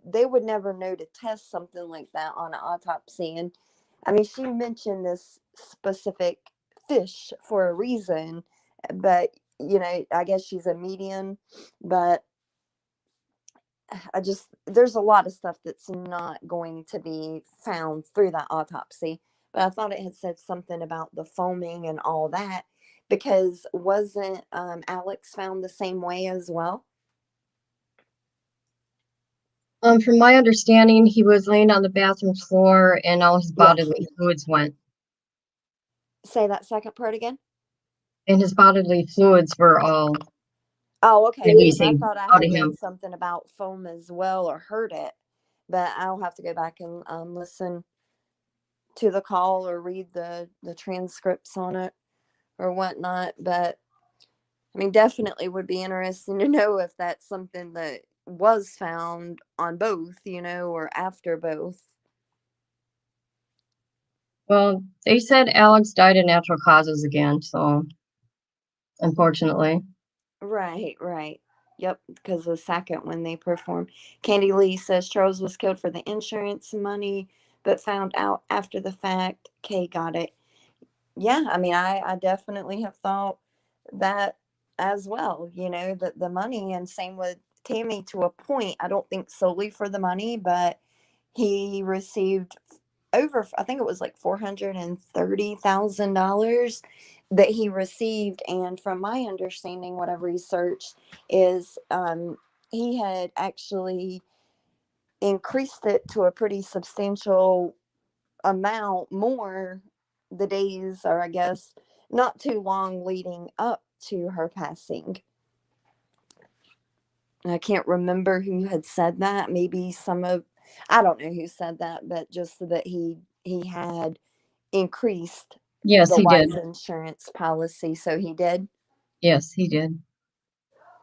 they would never know to test something like that on an autopsy. And I mean, she mentioned this specific fish for a reason, but I guess she's a medium, but there's a lot of stuff that's not going to be found through that autopsy. But I thought it had said something about the foaming and all that, because wasn't Alex found the same way as well? From my understanding, he was laying on the bathroom floor and all his Yeah. bodily fluids went. Say that second part again. And his bodily fluids were all Oh, okay. Because I releasing thought I out had of read him. something about foam as well, or heard it, but I'll have to go back and listen to the call or read the transcripts on it or whatnot. But I mean, definitely would be interesting to know if that's something that was found on both, or after both. Well, they said Alex died of natural causes again, so unfortunately. Right. Yep, because the second when they performed. Candy Lee says Charles was killed for the insurance money, but found out after the fact. Kay got it. Yeah, I mean, I definitely have thought that as well, that the money, and same with Tammy to a point. I don't think solely for the money, but he received over, I think it was like $430,000 that he received. And from my understanding, what I've researched is he had actually increased it to a pretty substantial amount more the days, or I guess not too long leading up to her passing. I can't remember who had said that. Maybe I don't know who said that, but just that he had increased Yes, the he did. life insurance policy. So he did. Yes, he did.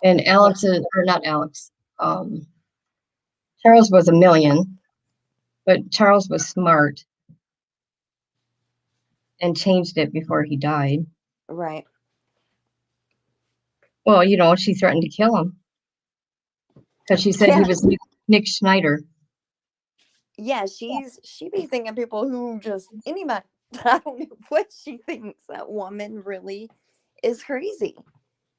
And Alex or not Alex, Charles was a million, but Charles was smart and changed it before he died. Right. Well, she threatened to kill him because she said Yeah. he was Nick Schneider. Yeah, she be thinking people who just anybody. I don't know what she thinks. That woman really is crazy.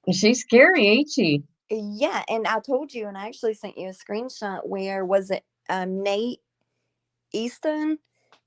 And she's scary, ain't she? Yeah, and I told you, and I actually sent you a screenshot where was it Nate Easton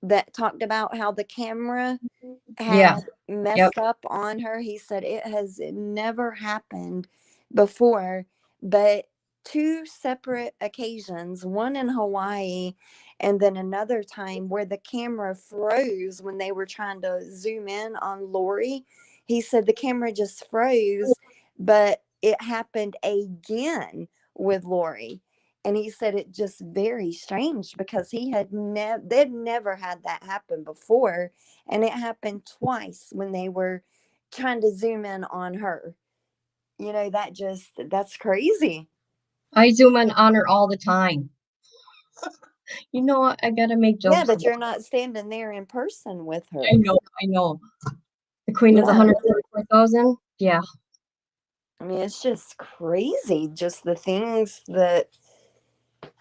that talked about how the camera Yeah. had Yep. messed up on her. He said it has never happened before, but two separate occasions, one in Hawaii and then another time where the camera froze when they were trying to zoom in on Lori. He said the camera just froze, but it happened again with Lori. And he said it just very strange because they'd never had that happen before, and it happened twice when they were trying to zoom in on her. That's crazy. I zoom in on her all the time. You know what? I gotta make Yeah, jokes but about you're not standing there in person with her. I know. The queen of the Yeah. 144,000? Yeah. I mean, it's just crazy, just the things that,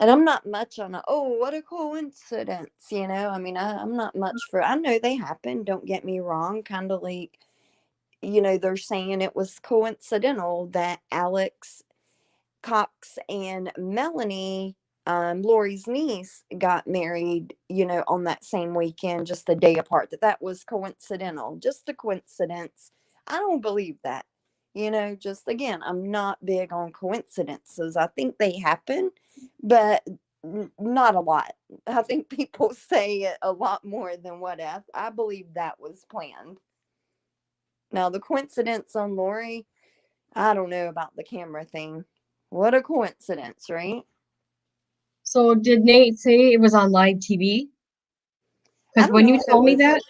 and I'm not much on what a coincidence, I mean, I'm not much for, I know they happen, don't get me wrong, kind of like they're saying it was coincidental that Alex Cox and Melanie, Lori's niece, got married, on that same weekend, just a day apart, that was coincidental, just a coincidence. I don't believe that. Just again, I'm not big on coincidences. I think they happen, but not a lot. I think people say it a lot more than what I believe that was planned. Now, the coincidence on Lori, I don't know about the camera thing. What a coincidence, right? So did Nate say it was on live TV? I Because don't when know you if it told me was that,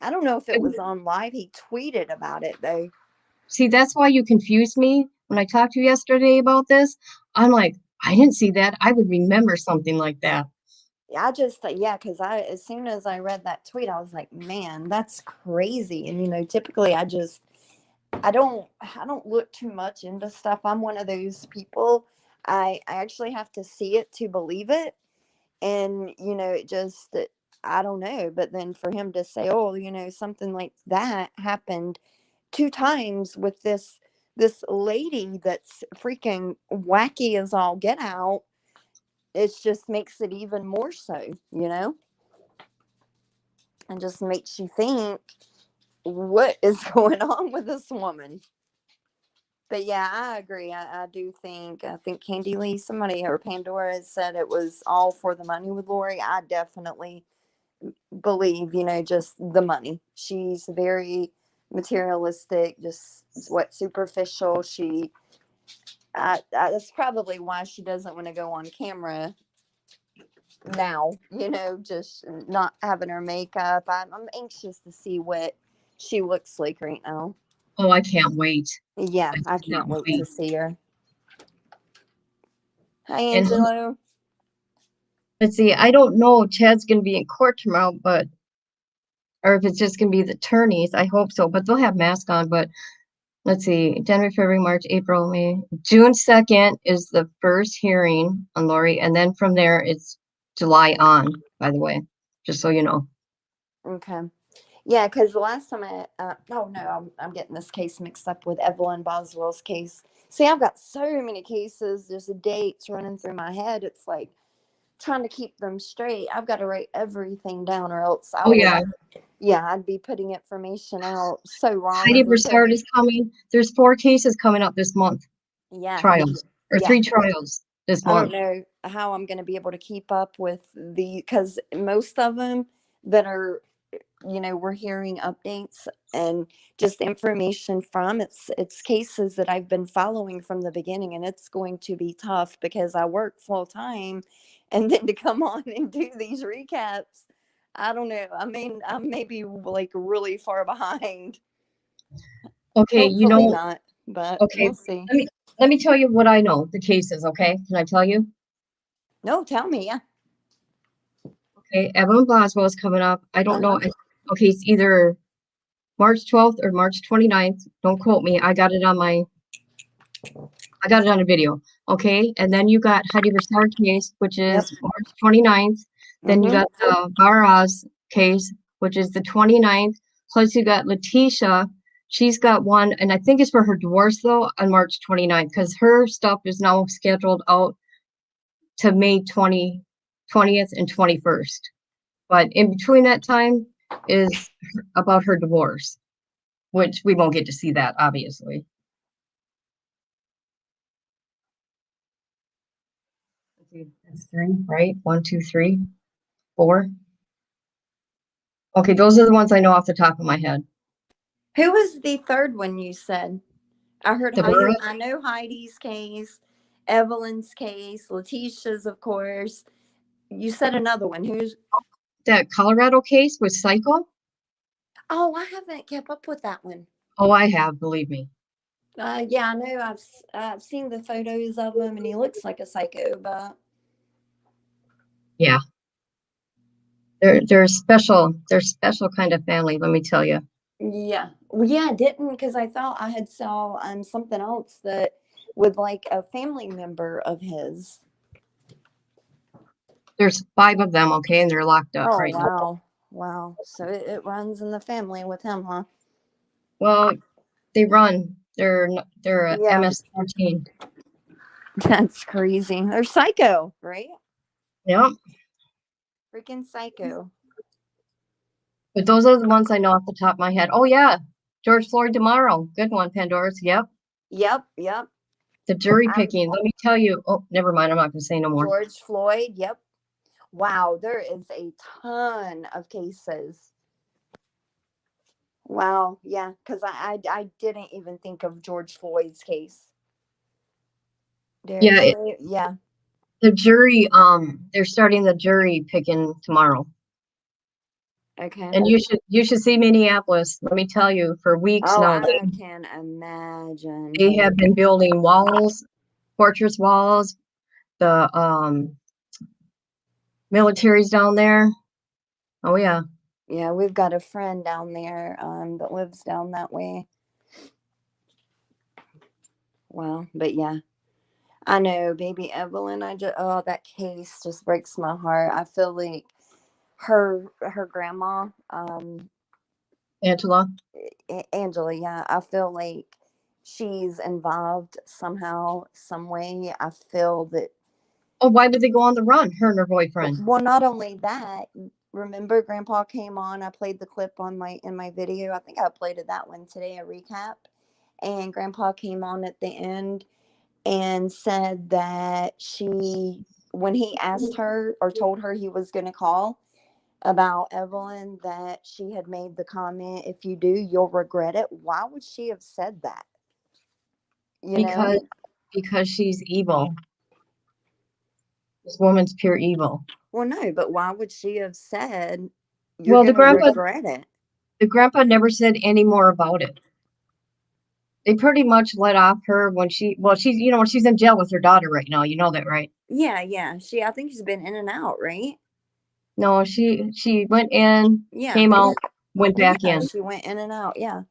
I don't know if it was on live. He tweeted about it though. see, that's why you confused me when I talked to you yesterday about this. I'm like, I didn't see that. I would remember something like that. I just yeah, because as soon as I read that tweet, I was like, man, that's crazy. And typically I don't look too much into stuff. I'm one of those people. I actually have to see it to believe it. And it just, I don't know. But then for him to say, oh, something like that happened 2 times with this lady that's freaking wacky as all get out, it just makes it even more so, and just makes you think, what is going on with this woman? But yeah, I agree. I do think, I think Candy Lee, somebody, or Pandora said it was all for the money with Lori. I definitely believe, just the money. She's very materialistic, just what superficial. That's probably why she doesn't want to go on camera now, just not having her makeup. I'm anxious to see what she looks like right now. Oh, I can't wait. Yeah, I I can't can't wait wait. to see her. Hi, And Angelo. let's see, I don't know if Chad's going to be in court tomorrow, but or if it's just going to be the attorneys. I hope so, but they'll have masks on. But let's see, January, February, March, April, May. June 2nd is the first hearing on Lori, and then from there it's July on, by the way, just so you know. Okay. Yeah, because the last time oh no, I'm getting this case mixed up with Evelyn Boswell's case. See, I've got so many cases. There's dates running through my head. It's like trying to keep them straight. I've got to write everything down, or else I Oh, would. yeah. Yeah, I'd be putting information out so wrong Heidi as a tip. Broussard is coming. There's 4 cases coming up this month, Yeah, trials, or yeah. 3 trials this I don't month. know how I'm going to be able to keep up with because most of them that are, we're hearing updates and just information from it's cases that I've been following from the beginning, and it's going to be tough because I work full time, and then to come on and do these recaps, I don't know. I mean, I may be like really far behind. Okay, Hopefully not, but okay, we'll see. let me tell you what I know, the cases, okay? Can I tell you? No, tell me. Yeah. Okay, Evelyn Boswell is coming up. I don't know. Uh-huh. Okay, it's either March 12th or March 29th. Don't quote me. I got it on a video. Okay, and then you got Heidi Broussard case, which Yep. is March 29th. Then you Mm-hmm. got the Barras case, which is the 29th. Plus you got Letitia. She's got one, and I think it's for her divorce though, on March 29th, because her stuff is now scheduled out to May 20th and 21st. But in between that time is about her divorce, which we won't get to see that, obviously. That's 3, right? 1, 2, 3, 4. Okay, those are the ones I know off the top of my head. Who was the third one you said? I heard The Heidi. Barras, I know Heidi's case, Evelyn's case, Letitia's, of course. You said another one. Who's? that Colorado case with Psycho. Oh, I haven't kept up with that one. Oh, I have, believe me. Yeah, I know. I've seen the photos of him, and he looks like a psycho. But Yeah, they're special. They're special kind of family. Let me tell you. yeah, well, yeah, I didn't because I thought I had saw something else that with like a family member of his. There's 5 of them, okay, and they're locked up Oh right now. wow, wow. So it runs in the family with him, huh? Well, They run. They're a Yeah, MS-13. that's crazy. They're psycho, right? Yep. Freaking psycho. But those are the ones I know off the top of my head. Oh yeah, George Floyd tomorrow. Good one, Pandora's. Yep. Yep, yep. The jury I'm picking. Let me tell you. Oh, never mind. I'm not gonna say no more. George Floyd. Yep. Wow, there is a ton of cases. Wow, yeah, because I didn't even think of George Floyd's case. Yeah, Yeah. the jury. They're starting the jury picking tomorrow. Okay. And you should see Minneapolis. Let me tell you, for weeks Oh, now, I can imagine. they have been building walls, fortress walls. The military's down there. Oh yeah. Yeah, we've got a friend down there that lives down that way. Wow, but yeah, I know, baby Evelyn. That case just breaks my heart. I feel like her grandma, Angela. Angela. Yeah, I feel like she's involved somehow, some way. I feel that. Oh, why would they go on the run? Her and her boyfriend. Well, not only that. Remember, Grandpa came on. I played the clip on my video. I think I uploaded that one today, a recap. And Grandpa came on at the end and said that when he asked her or told her he was going to call about Evelyn, that she had made the comment, "If you do, you'll regret it." Why would she have said that? Because she's evil. This woman's pure evil. Well, no, but why would she have said you're Well, going to regret it? The grandpa never said any more about it. They pretty much let off her when she's she's in jail with her daughter right now. You know that, right? Yeah. I think she's been in and out, right? No, she went in, Yeah. came out, went back Yeah, in. she went in and out. Yeah.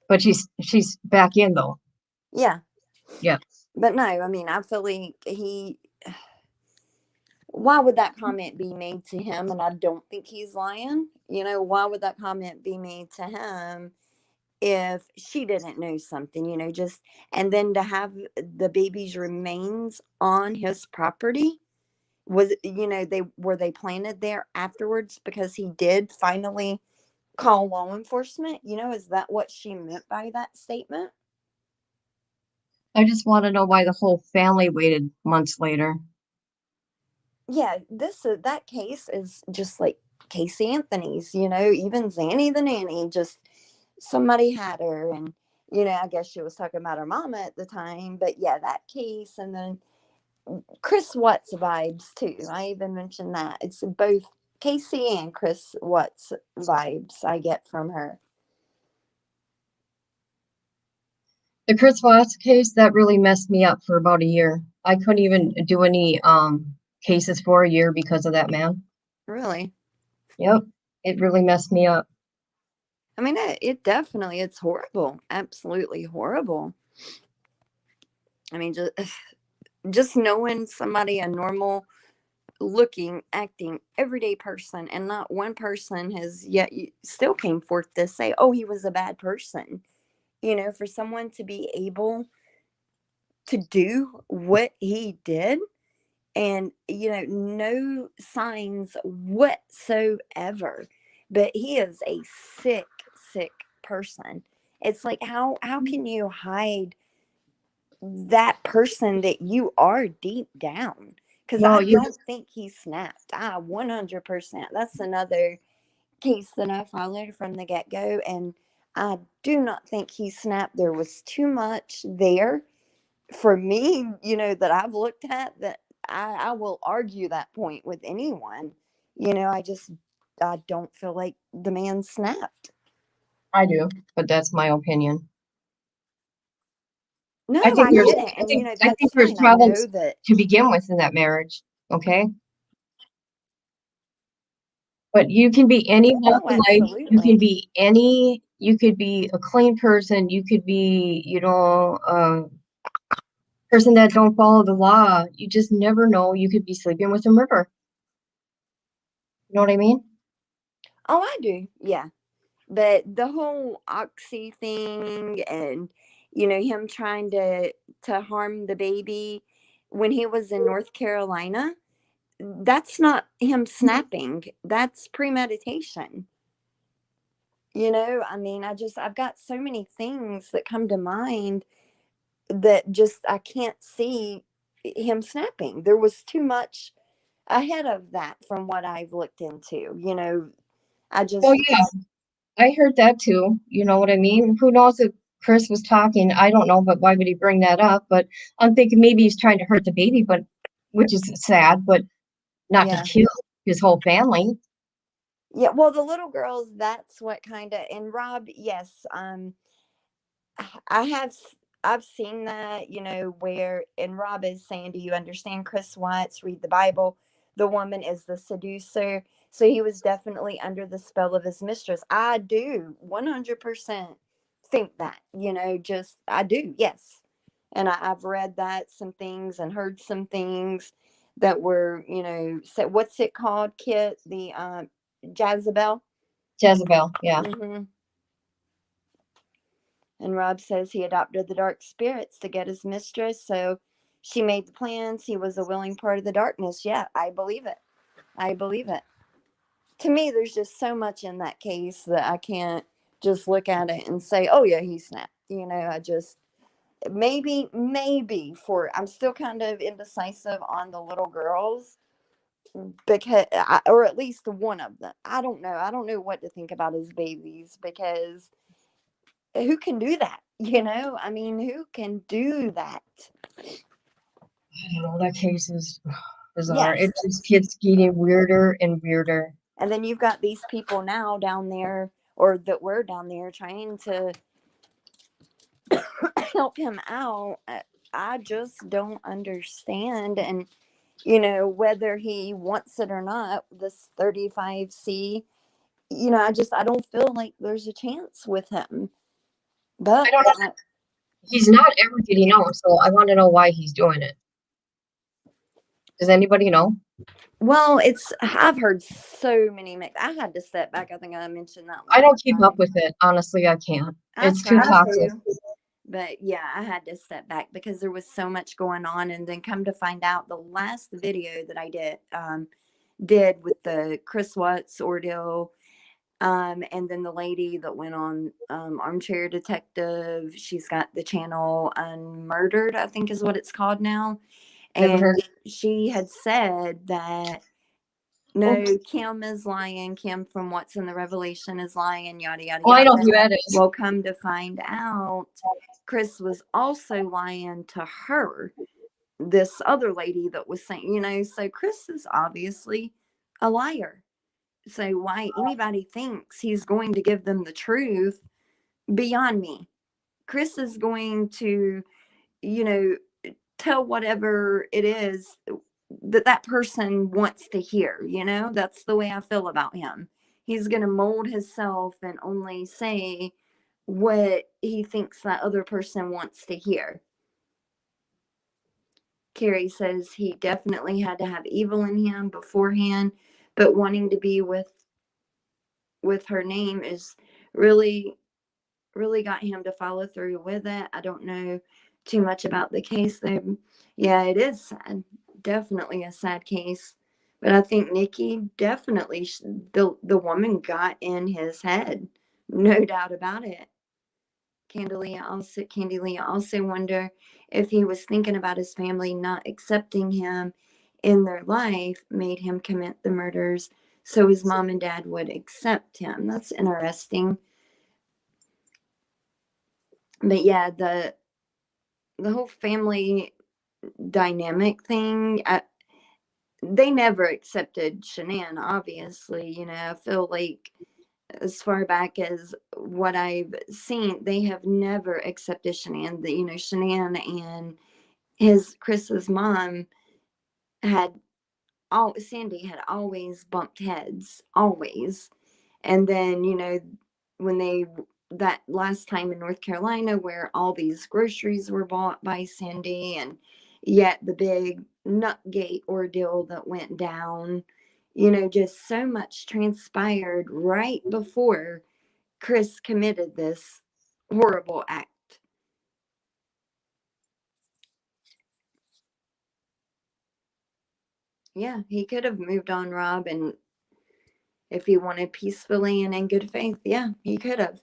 But she's back in though. Yeah. Yeah. But no, I mean, I feel like why would that comment be made to him? And I don't think he's lying. Why would that comment be made to him if she didn't know something, and then to have the baby's remains on his property? They planted there afterwards because he did finally call law enforcement? Is that what she meant by that statement? I just want to know why the whole family waited months later. Yeah, that case is just like Casey Anthony's, even Zanny the nanny, just somebody had her, and I guess she was talking about her mama at the time, but yeah, that case, and then Chris Watts vibes too. I even mentioned that. It's both Casey and Chris Watts vibes I get from her. The Chris Watts case, that really messed me up for about a year. I couldn't even do any cases for a year because of that man. Really? Yep. It really messed me up. I mean, it's horrible. Absolutely horrible. I mean, just knowing somebody, a normal looking, acting, everyday person, and not one person has yet still came forth to say, oh, he was a bad person. For someone to be able to do what he did, and no signs whatsoever, but he is a sick person. It's like, how can you hide that person that you are deep down? Because I don't think he snapped. 100%. That's another case that I followed from the get-go, and I do not think he snapped. There was too much there for me, that I've looked at, that I will argue that point with anyone. I don't feel like the man snapped. I do, but that's my opinion. No, I think I get it. And, I think that's there's fine. I know problems that. to begin with in that marriage. Okay. But you can be any walk Oh, of life. absolutely. You could be a clean person. You could be, a person that don't follow the law. You just never know. You could be sleeping with a murderer. You know what I mean? Oh, I do. Yeah. But the whole Oxy thing, and him trying to harm the baby when he was in North Carolina, that's not him snapping. That's premeditation. I mean, I've got so many things that come to mind that just I can't see him snapping. There was too much ahead of that from what I've looked into. I Oh just yeah, I heard that too. You know what I mean? Who knows if Chris was talking? I don't know, but why would he bring that up? But I'm thinking maybe he's trying to hurt the baby, but which is sad, but not to yeah. kill his whole family. Yeah, well, the little girls, that's what kind of, and Rob, yes, I have I've seen that, where, and Rob is saying, do you understand Chris Watts? Read the Bible. The woman is the seducer. So he was definitely under the spell of his mistress. I do 100% think that, just I do, yes. And I've read that some things and heard some things that were, so what's it called, Kit? The Jezebel. Jezebel, yeah. Hmm. And Rob says he adopted the dark spirits to get his mistress, so she made the plans. He was a willing part of the darkness. Yeah, I believe it. I believe it. To me, there's just so much in that case that I can't just look at it and say, oh, yeah, he snapped. I just, maybe I'm still kind of indecisive on the little girls because, or at least one of them. I don't know. I don't know what to think about his babies because who can do that? I mean, who can do that? I don't know, that case is bizarre. Yes. It just keeps getting weirder and weirder. And then you've got these people now down there, or that were down there trying to help him out. I just don't understand. And, whether he wants it or not, this 35C, I don't feel like there's a chance with him. I But don't know. He's not ever getting out, so I want to know why he's doing it. Does anybody know? well, I've heard so many I had to step back. I think I mentioned that I last don't keep up time. with it. Honestly, I can't. I It's too tried toxic. to, but yeah, I had to step back because there was so much going on. And then come to find out, the last video that I did with the Chris Watts ordeal, and then the lady that went on Armchair Detective, she's got the channel Unmurdered, I think is what it's called now. Never heard. And she had said that no, Oops. Kim is lying. Kim from What's in the Revelation is lying, yada, yada, Oh, I know yada. who that is. Well, come to find out, Chris was also lying to her, this other lady that was saying, so Chris is obviously a liar. So why anybody thinks he's going to give them the truth, beyond me. Chris is going to, you know, tell whatever it is that person wants to hear. That's the way I feel about him. He's going to mold himself and only say what he thinks that other person wants to hear. Carrie says he definitely had to have evil in him beforehand, but wanting to be with her name is really got him to follow through with it. I don't know too much about the case though. Yeah, it is sad. Definitely a sad case. But I think Nikki definitely, the woman got in his head. No doubt about it. Candy Lee also wonder if he was thinking about his family not accepting him in their life made him commit the murders so his mom and dad would accept him. That's interesting. But yeah, the whole family dynamic thing, they never accepted Shanann, obviously. I feel like as far back as what I've seen, they have never accepted Shanann. Shanann and Chris's mom had Sandy had always bumped heads, always. And then, when that last time in North Carolina where all these groceries were bought by Cindy, and yet the big Nutgate ordeal that went down, just so much transpired right before Chris committed this horrible act. Yeah, he could have moved on, Rob, and if he wanted peacefully and in good faith, yeah, he could have.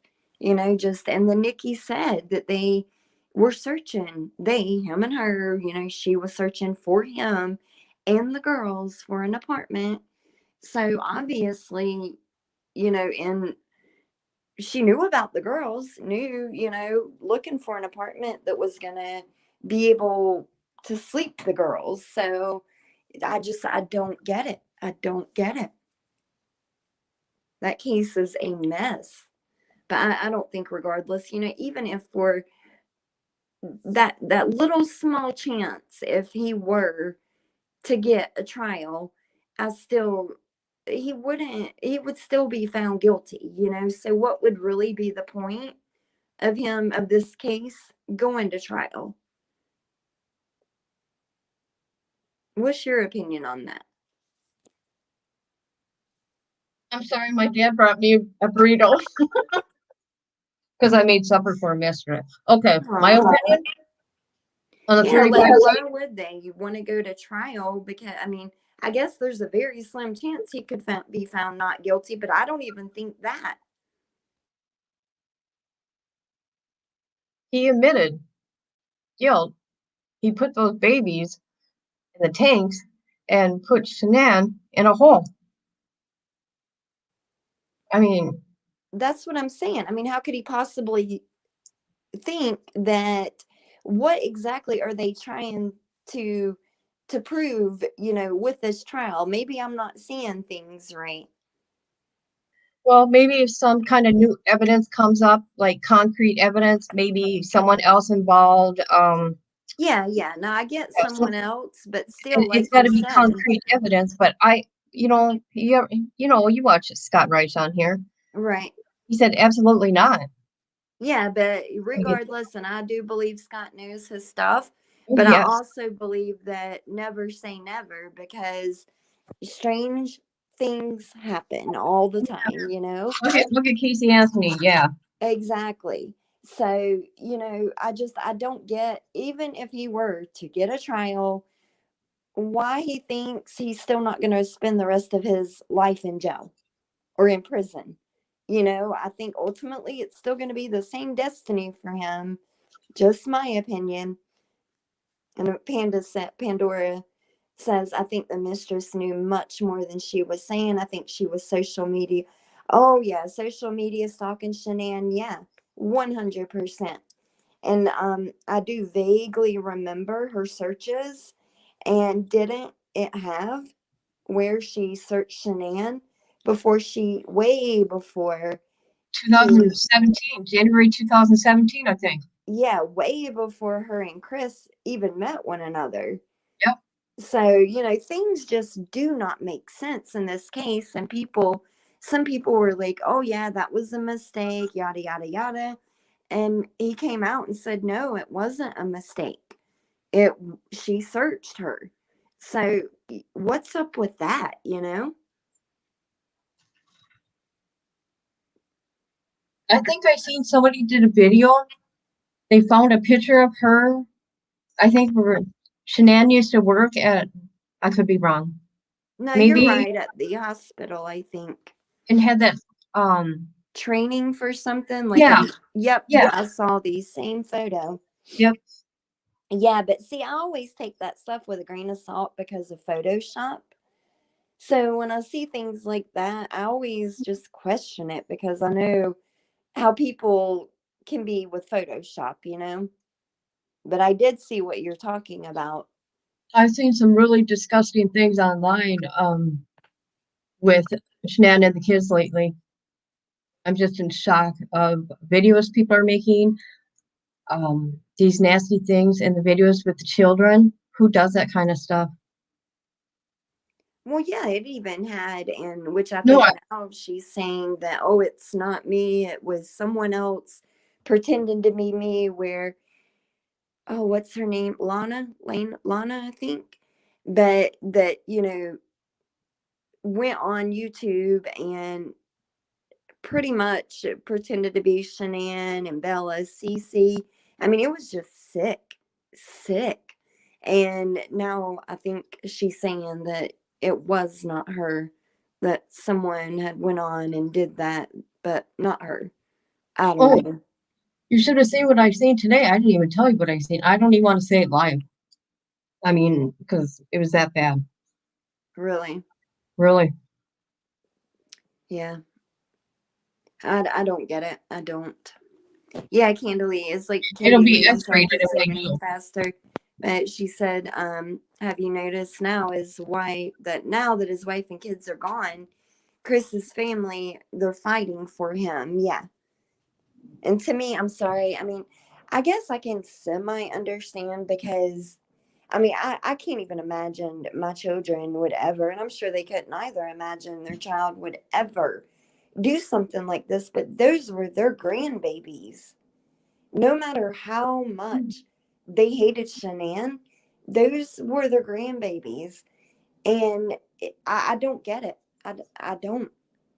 Just, and then Nikki said that they were searching, him and her, she was searching for him and the girls for an apartment. So obviously, and she knew about the girls, looking for an apartment that was going to be able to sleep the girls. So I don't get it. I don't get it. That case is a mess. But I don't think, regardless, even if for that little small chance, if he were to get a trial, I still he would still be found guilty. So what would really be the point of this case going to trial? What's your opinion on that? I'm sorry, my dad brought me a burrito because I made supper for him yesterday. Okay, my opinion on the Yeah, 35 like, why case. would they? You want to go to trial because, I guess there's a very slim chance he could be found not guilty, but I don't even think that. He admitted guilt. He put those babies in the tanks and put Shanann in a hole. I mean, That's what I'm saying. How could he possibly think that? What exactly are they trying to prove, with this trial? Maybe I'm not seeing things right. well, maybe if some kind of new evidence comes up, like concrete evidence, maybe someone else involved. Yeah, no, I get someone else, but still, And it's like got you to be said. concrete evidence. But you watch Scott Reich on here. Right. He said absolutely not. Yeah, but I mean, regardless, and I do believe Scott knows his stuff, oh, but I yes. also believe that never say never, because strange things happen all the time, Look at Casey Anthony. Yeah. Exactly. So, I don't get, even if he were to get a trial, why he thinks he's still not going to spend the rest of his life in jail or in prison. I think ultimately it's still going to be the same destiny for him. Just my opinion. And Pandora says, I think the mistress knew much more than she was saying. I think she was social media. Oh, yeah, social media stalking Shanann. Yeah, 100%. And I do vaguely remember her searches, and didn't it have where she searched Shanann way before she, 2017, January 2017, I think. yeah, way before her and Chris even met one another. Yep. So, things just do not make sense in this case. And some people were like, oh, yeah, that was a mistake, yada, yada, yada. And he came out and said, no, it wasn't a mistake. She searched her. So, what's up with that, I think I seen somebody did a video. They found a picture of her. I think Shanann used to work at, I could be wrong, No, you're maybe, right, at the hospital, I think. and had that, um, Training for something like yeah, yep, yeah, I saw the same photo. yep. Yeah, but see, I always take that stuff with a grain of salt because of Photoshop. So when I see things like that, I always just question it, because I know how people can be with Photoshop. But I did see what you're talking about. I've seen some really disgusting things online, with Shanann and the kids lately. I'm just in shock of videos people are making, these nasty things in the videos with the children. Who does that kind of stuff? Well, yeah, it even had, and which I No, think now she's saying that, oh, it's not me, it was someone else pretending to be me, where, oh, what's her name? Lana, I think. But that, went on YouTube and pretty much pretended to be Shanann and Bella, Cece. I mean, it was just sick. And now I think she's saying that it was not her, that someone had went on and did that, but not her. I don't Oh, know. you should have seen what I've seen today. I didn't even tell you what I've seen. I don't even want to say it live. I mean, because it was that bad. Really? Really. Yeah. I don't get it. I don't. Yeah, Candalee is like, It'll Candy be Lee, I'm sorry X-rated for if they saying do. it faster. But she said, have you noticed now is why that now that his wife and kids are gone, Chris's family, they're fighting for him. Yeah. And to me, I'm sorry. I mean, I guess I can semi understand because I mean, I can't even imagine my children would ever, and I'm sure they couldn't either imagine their child would ever do something like this, but those were their grandbabies. No matter how much they hated Shanann, those were their grandbabies. And I don't get it. I don't.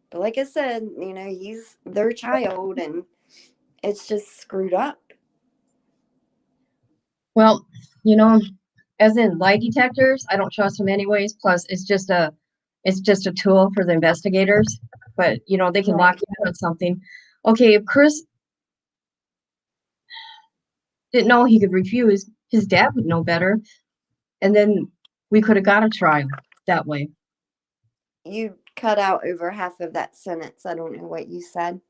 But like I said, he's their child, and it's just screwed up. Well, as in lie detectors, I don't trust them anyways. Plus, it's just a tool for the investigators. But they can lock Right. you in on something. Okay, if Chris didn't know he could refuse, his dad would know better, and then we could have got a trial that way. You cut out over half of that sentence. I don't know what you said.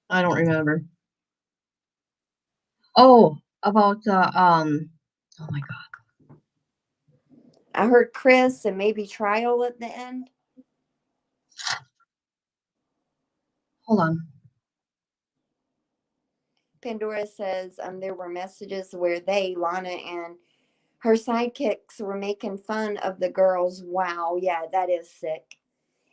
I don't remember. Oh, about oh my God. I heard Chris and maybe trial at the end. Hold on. Pandora says there were messages where they, Lana and her sidekicks, were making fun of the girls. Wow, yeah, that is sick.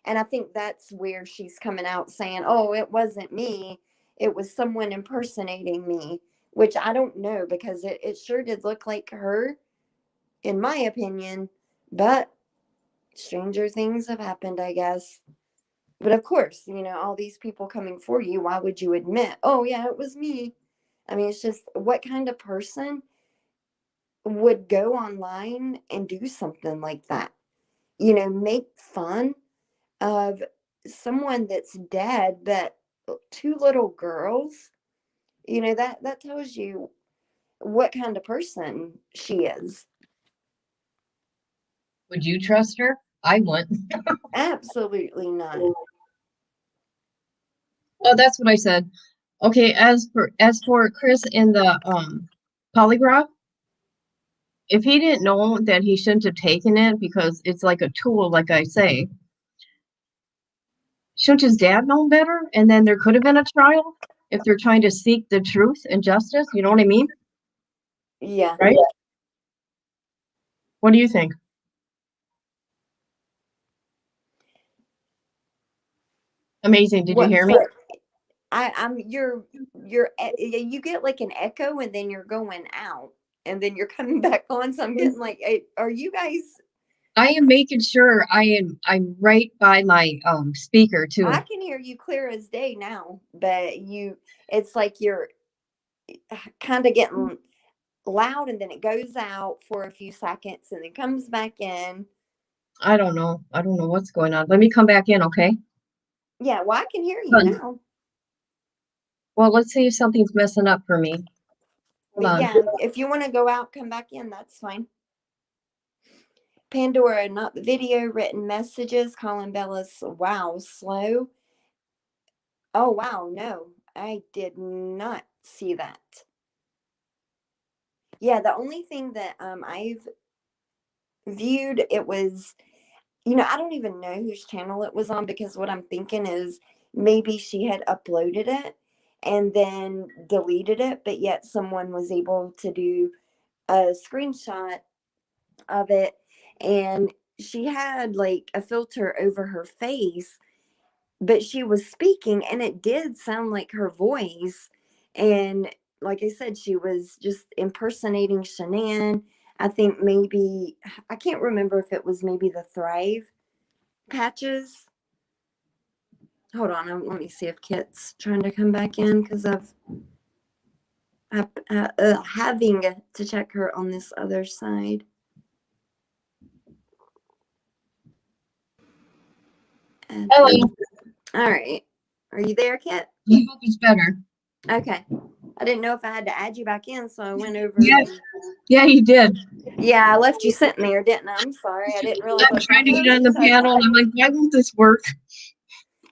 And I think that's where she's coming out saying, oh, it wasn't me. It was someone impersonating me, which I don't know because it sure did look like her, in my opinion. But stranger things have happened, I guess. But of course, all these people coming for you, why would you admit, oh, yeah, it was me? I mean, it's just what kind of person would go online and do something like that? Make fun of someone that's dead, but two little girls, that tells you what kind of person she is. Would you trust her? I wouldn't. Absolutely not. Oh, that's what I said. Okay, as for Chris in the polygraph, if he didn't know that he shouldn't have taken it because it's like a tool, like I say, shouldn't his dad know better? And then there could have been a trial if they're trying to seek the truth and justice. You know what I mean? Yeah. Right? What do you think? Amazing. Did you What hear me? for? I'm you get like an echo and then you're going out and then you're coming back on. So I'm getting like, are you guys? I am making sure I'm right by my speaker I too. can hear you clear as day now, but it's like you're kind of getting loud and then it goes out for a few seconds and then comes back in. I don't know. I don't know what's going on. Let me come back in, okay? Yeah, well, I can hear you Good. now. Well, let's see if something's messing up for me. Hold But on. yeah, if you want to go out, come back in, that's fine. Pandora, not the video, written messages. Calling Bella's wow, slow. Oh, wow, no, I did not see that. Yeah, the only thing that I've viewed, it was, I don't even know whose channel it was on because what I'm thinking is maybe she had uploaded it and then deleted it, but yet someone was able to do a screenshot of it, and she had like a filter over her face, but she was speaking and it did sound like her voice. And like I said, she was just impersonating Shanann. I think maybe, I can't remember if it was maybe the Thrive patches. Hold on, let me see if Kit's trying to come back in because having to check her on this other side. Hello. All right. Are you there, Kit? I hope it's better. Okay. I didn't know if I had to add you back in, so I went over. Yes. Yeah, you did. Yeah, I left you sitting there, didn't I? I'm sorry. I didn't realize. I'm trying to get on the panel, and I'm like, why won't this work?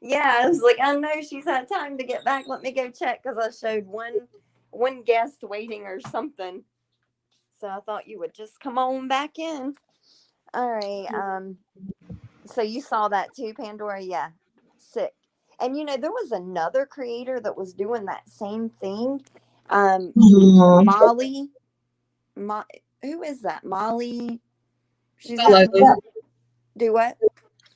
Yeah, I was like, I know she's had time to get back. Let me go check because I showed one guest waiting or something. So I thought you would just come on back in. All right. So you saw that too, Pandora? Yeah. Sick. And there was another creator that was doing that same thing. Molly. Who is that? Molly. She's Go lightly. Do what?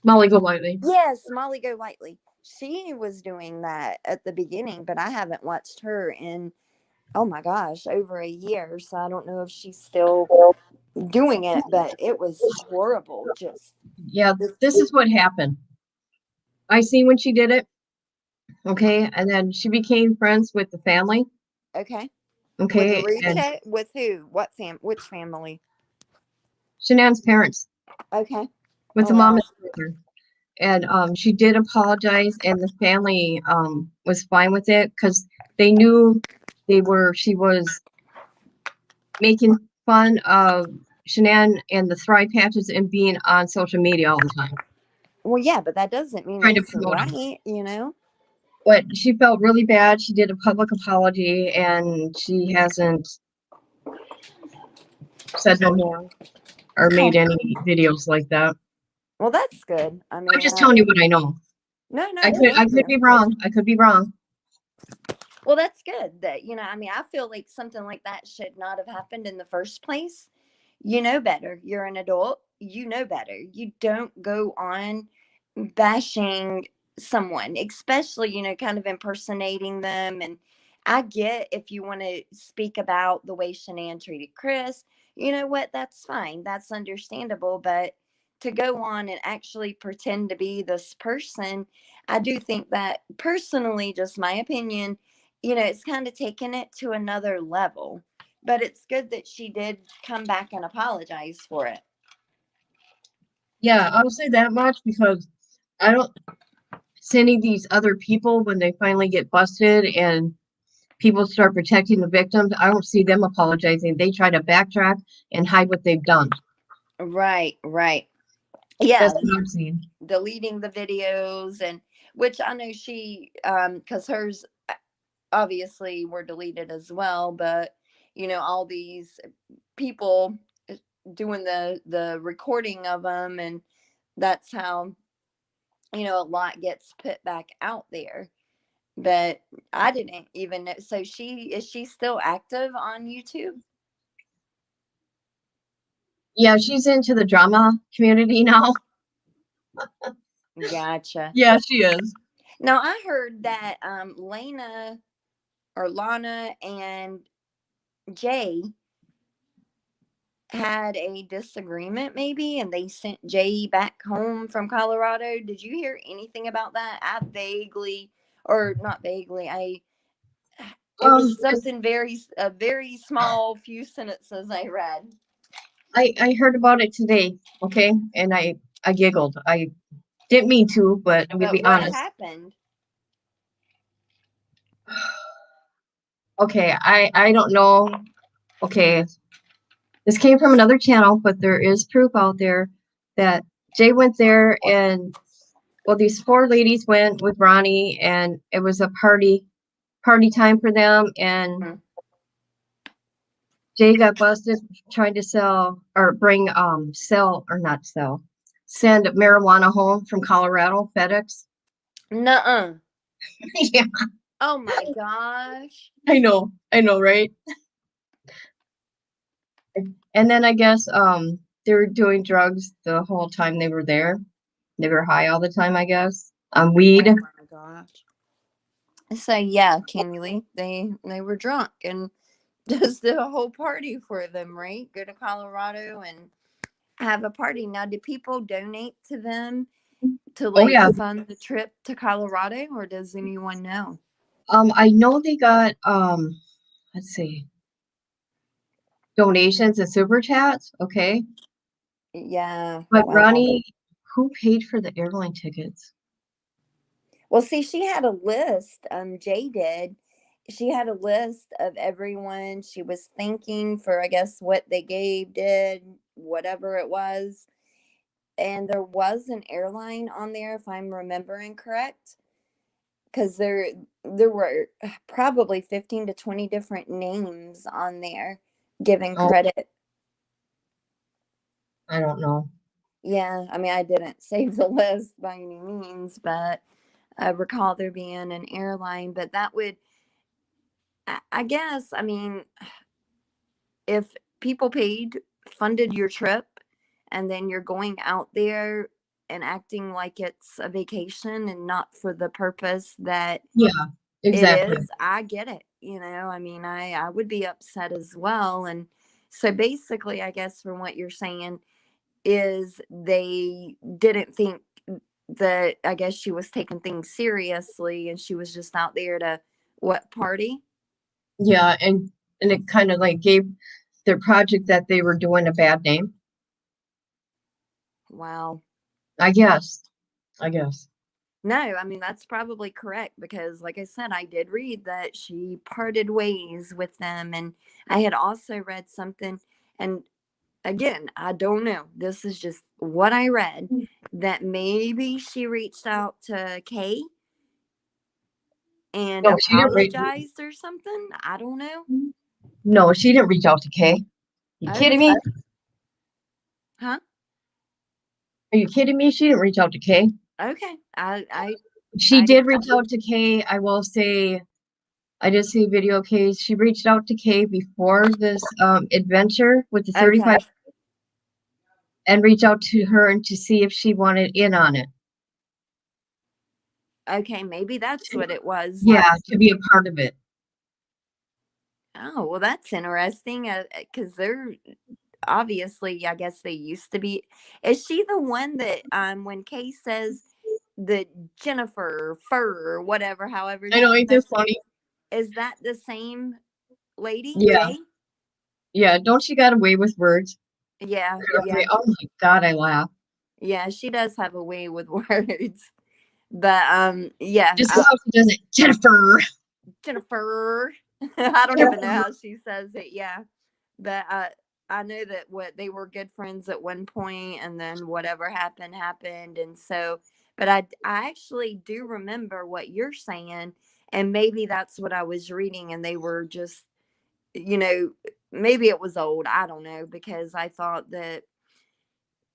Molly, go lightly. Yes, Molly Go Lightly. She was doing that at the beginning, but I haven't watched her in, oh my gosh, over a year. So I don't know if she's still doing it, but it was horrible. Just Yeah, this is what happened. I seen when she did it. Okay, and then she became friends with the family. okay. Okay, With a and chat with who? Which family? Shanann's parents Okay. with the Oh, mom wow. and sister. And she did apologize, and the family was fine with it because they knew she was making fun of Shanann and the Thrive Patches and being on social media all the time. Well, yeah, but that doesn't mean Trying to it's promote them. right. But she felt really bad. She did a public apology, and she hasn't said no more or made any videos like that. Well, that's good. I mean, I'm just telling you what I know. no, I thank could you. be wrong. I could be wrong. Well, that's good that, I mean, I feel like something like that should not have happened in the first place. You know better. You're an adult. You know better. You don't go on bashing someone, especially, kind of impersonating them. And I get if you want to speak about the way Shanann treated Chris, you know what? That's fine. That's understandable. But to go on and actually pretend to be this person, I do think that personally, just my opinion, it's kind of taking it to another level. But it's good that she did come back and apologize for it. Yeah, I'll say that much because I don't see any of these other people when they finally get busted and people start protecting the victims. I don't see them apologizing. They try to backtrack and hide what they've done. Right. Yeah, That's what I'm seeing. deleting the videos, and which I know she because hers obviously were deleted as well, but all these people doing the recording of them, and that's how a lot gets put back out there. But I didn't even know. So is she still active on YouTube? Yeah, she's into the drama community now. Gotcha. Yeah, she is. Now I heard that Lana and Jay had a disagreement maybe, and they sent Jay back home from Colorado. Did you hear anything about that? I vaguely, or not vaguely, it was something a very small few sentences I read. I heard about it today, okay? And I giggled. I didn't mean to, but I'm gonna be What honest. happened? Okay, I don't know. Okay, this came from another channel, but there is proof out there that Jay went there and well, these four ladies went with Ronnie and it was a party time for them, and Jay got busted trying to sell or bring sell or not sell send marijuana home from Colorado, FedEx. Nuh-uh. Yeah, Oh my gosh. I know, right? And then I guess they were doing drugs the whole time they were there. They were high all the time, I guess. Weed. Oh my gosh. So yeah, Kimberly, they were drunk and just did a whole party for them, right? Go to Colorado and have a party. Now, do people donate to them to Oh like yeah. fund the trip to Colorado, or does anyone know? I know they got let's see, donations and super chats. Okay. Yeah, But wow. Ronnie, who paid for the airline tickets? Well, see, she had a list, Jay did. She had a list of everyone she was thanking for, I guess, what they gave, did, whatever it was. And there was an airline on there, if I'm remembering correct, because there were probably 15 to 20 different names on there giving Oh, credit. I don't know. Yeah, I mean, I didn't save the list by any means, but I recall there being an airline. But that would, I guess, I mean, if people funded your trip, and then you're going out there and acting like it's a vacation and not for the purpose that Yeah, it exactly. is, I get it. I mean, I would be upset as well. And so basically, I guess from what you're saying is they didn't think that, I guess she was taking things seriously and she was just out there to what, party? Yeah, and it kind of like gave their project that they were doing a bad name. Wow. I guess. I guess. No, I mean, that's probably correct because, like I said, I did read that she parted ways with them. And I had also read something, and again, I don't know. This is just what I read, that maybe she reached out to Kay and No, she didn't reach. apologized or something. I don't know. No, she didn't reach out to Kay. You kidding Okay. me? Huh? Are you kidding me? She didn't reach out to Kay. Okay. She I did reach out to Kay. I will say, I did see a video. Kay, she reached out to Kay before this adventure with the 35, okay. and reached out to her and to see if she wanted in on it. Okay, maybe that's what it was. Yeah, to be a part of it. Oh, well, that's interesting. Because they're obviously, I guess they used to be. Is she the one that when Kay says the Jennifer Fur or whatever, however I know, she ain't says this funny? it, is that the same lady, Yeah, Jay? yeah. Don't she got away with words? Yeah, yeah, Oh my God, I laugh. yeah. She does have a way with words, but yeah, Just how she does it, Jennifer. Jennifer. I don't even know Jennifer. how she says it. Yeah, but I know that what they were good friends at one point, and then whatever happened happened, and so. But I actually do remember what you're saying, and maybe that's what I was reading, and they were just, you know, maybe it was old. I don't know, because I thought that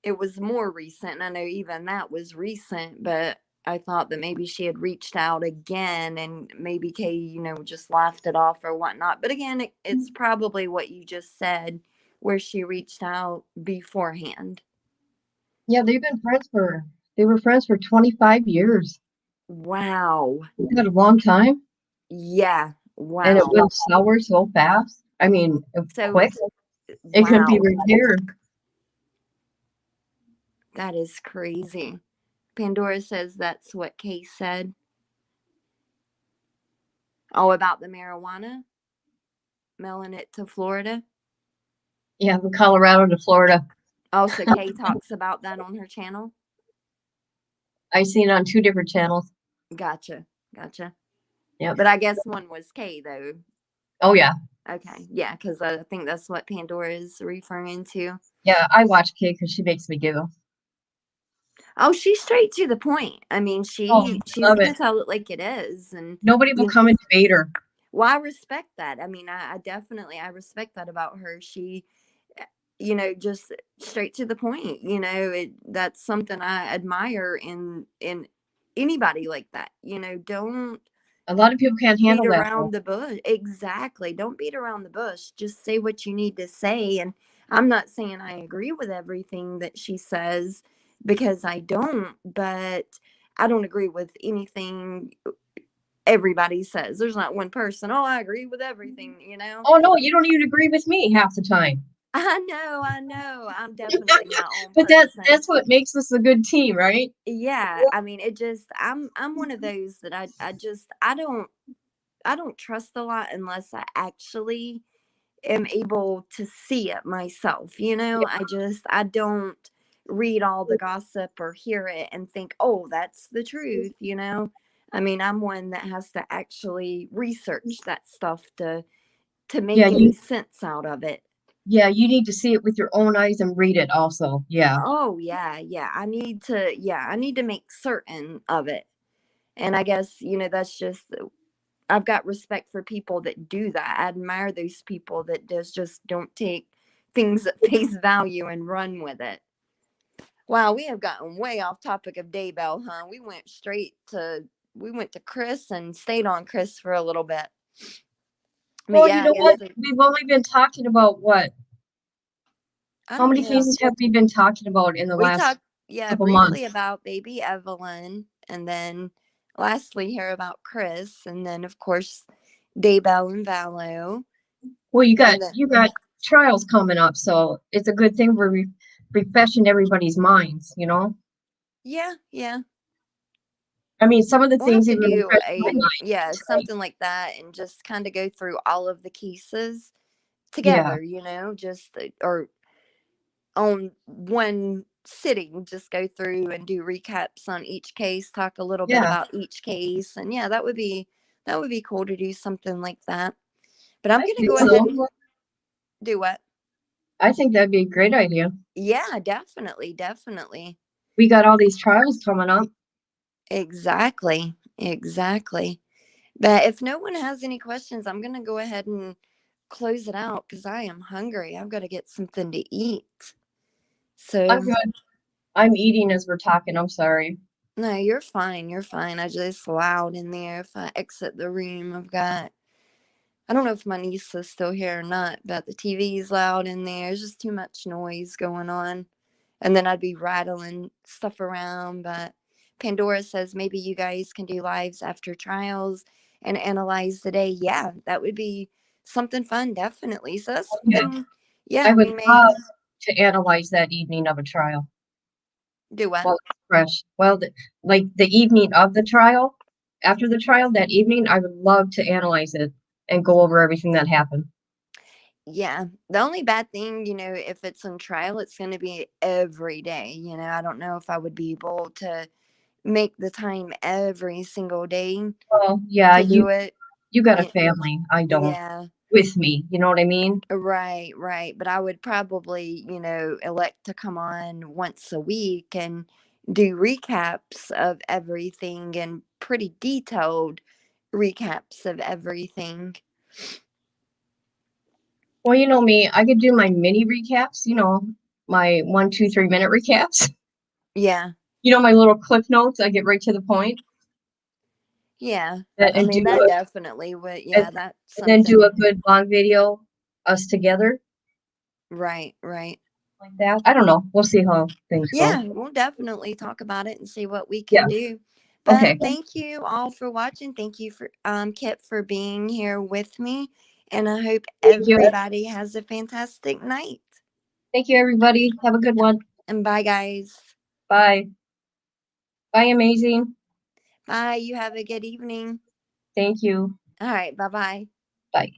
it was more recent. And I know even that was recent, but I thought that maybe she had reached out again, and maybe Kay, just laughed it off or whatnot. But again, it's probably what you just said, where she reached out beforehand. Yeah, they were friends for 25 years. Wow. Isn't that a long time? Yeah. And it Wow. went sour so fast. I mean, So, quick. It couldn't wow. be repaired. That is crazy. Pandora says that's what Kay said. Oh, about the marijuana, mailing it to Florida. Yeah, from Colorado to Florida. Also, Kay talks about that on her channel. I seen it on 2 different channels. Gotcha. Gotcha. Yep. But I guess one was Kay, though. Oh yeah. Okay. Yeah, because I think that's what Pandora is referring to. Yeah, I watch Kay because she makes me giggle. Oh, she's straight to the point. I mean, Oh, she's love gonna it. tell it like it is. And Nobody will come and debate her. well, I respect that. I mean, I definitely, I respect that about her. She, just straight to the point. That's something I admire in anybody like that. Don't A lot of people can't beat handle that though. around the bush. Exactly. Don't beat around the bush. Just say what you need to say. And I'm not saying I agree with everything that she says, because I don't, but I don't agree with anything everybody says. There's not one person, oh, I agree with everything. Oh no, you don't even agree with me half the time. I know. I'm definitely my own But person. that's what makes us a good team, right? Yeah, I mean, it just I'm one of those that I don't trust a lot unless I actually am able to see it myself. I don't read all the gossip or hear it and think, "Oh, that's the truth. I mean, I'm one that has to actually research that stuff to Yeah, make any sense out of it. you need to see it with your own eyes and read it also. Yeah. Oh, yeah. I need to make certain of it. And I guess, that's just I've got respect for people that do that. I admire those people that just don't take things at face value and run with it. Wow, we have gotten way off topic of Daybell, huh? We went to Chris and stayed on Chris for a little bit. But Well, yeah, you I know guess what? We've only been talking about what? I How don't many know. cases have we been talking about in the We last talked, yeah, couple briefly months? about baby Evelyn, and then lastly here about Chris, and then of course Daybell and Vallow, Well, and then you got trials coming up, so it's a good thing we're refreshing everybody's minds, you know? yeah. I mean, some of the We'll have things to even do refresh my mind, right? something like that, and just kind of go through all of the cases Yeah, together, just or on one sitting, just go through and do recaps on each case, talk a little bit yeah. about each case, and yeah, that would be cool to do something like that. But I'm I gonna think go ahead so. and do what? I think that'd be a great idea. Yeah, definitely. We got all these trials coming up. Exactly. But if no one has any questions, I'm gonna go ahead and close it out because I am hungry. I've got to get something to eat. I'm So good. I'm eating as we're talking. I'm sorry. no, you're fine. You're fine. I just loud in there. If I exit the room, I don't know if my niece is still here or not, but the TV's loud in there. There's just too much noise going on. And then I'd be rattling stuff around. But Pandora says maybe you guys can do lives after trials and analyze the day. Yeah, that would be something fun, definitely. So that's Yeah. something, yeah, I would we may love to analyze that evening of a trial do what? while it's fresh. Well, like the evening of the trial, after the trial, that evening, I would love to analyze it and go over everything that happened. Yeah. The only bad thing, if it's on trial, it's going to be every day. I don't know if I would be able to make the time every single day Well, yeah, to do it. you got a Y- family. I don't. Yeah. With me, you know what I mean? Right. But I would probably, elect to come on once a week and do recaps of everything and pretty detailed recaps of everything. Well, you know me, I could do my mini recaps, my 1, 2, 3 minute recaps. Yeah. My little clip notes, I get right to the point. Yeah. And, I and mean, do that a, definitely would, and, yeah, that's and then do a something. good long video, us together, Right. like that. I don't know. We'll see how things go. Yeah, we'll definitely talk about it and see what we Yeah. can do. But Okay. thank you all for watching. Thank you for Kip for being here with me. And I hope Thank you. everybody has a fantastic night. Thank you, everybody. Have a good one. And bye guys. Bye. Bye, amazing. Bye. You have a good evening. Thank you. All right, bye-bye. Bye.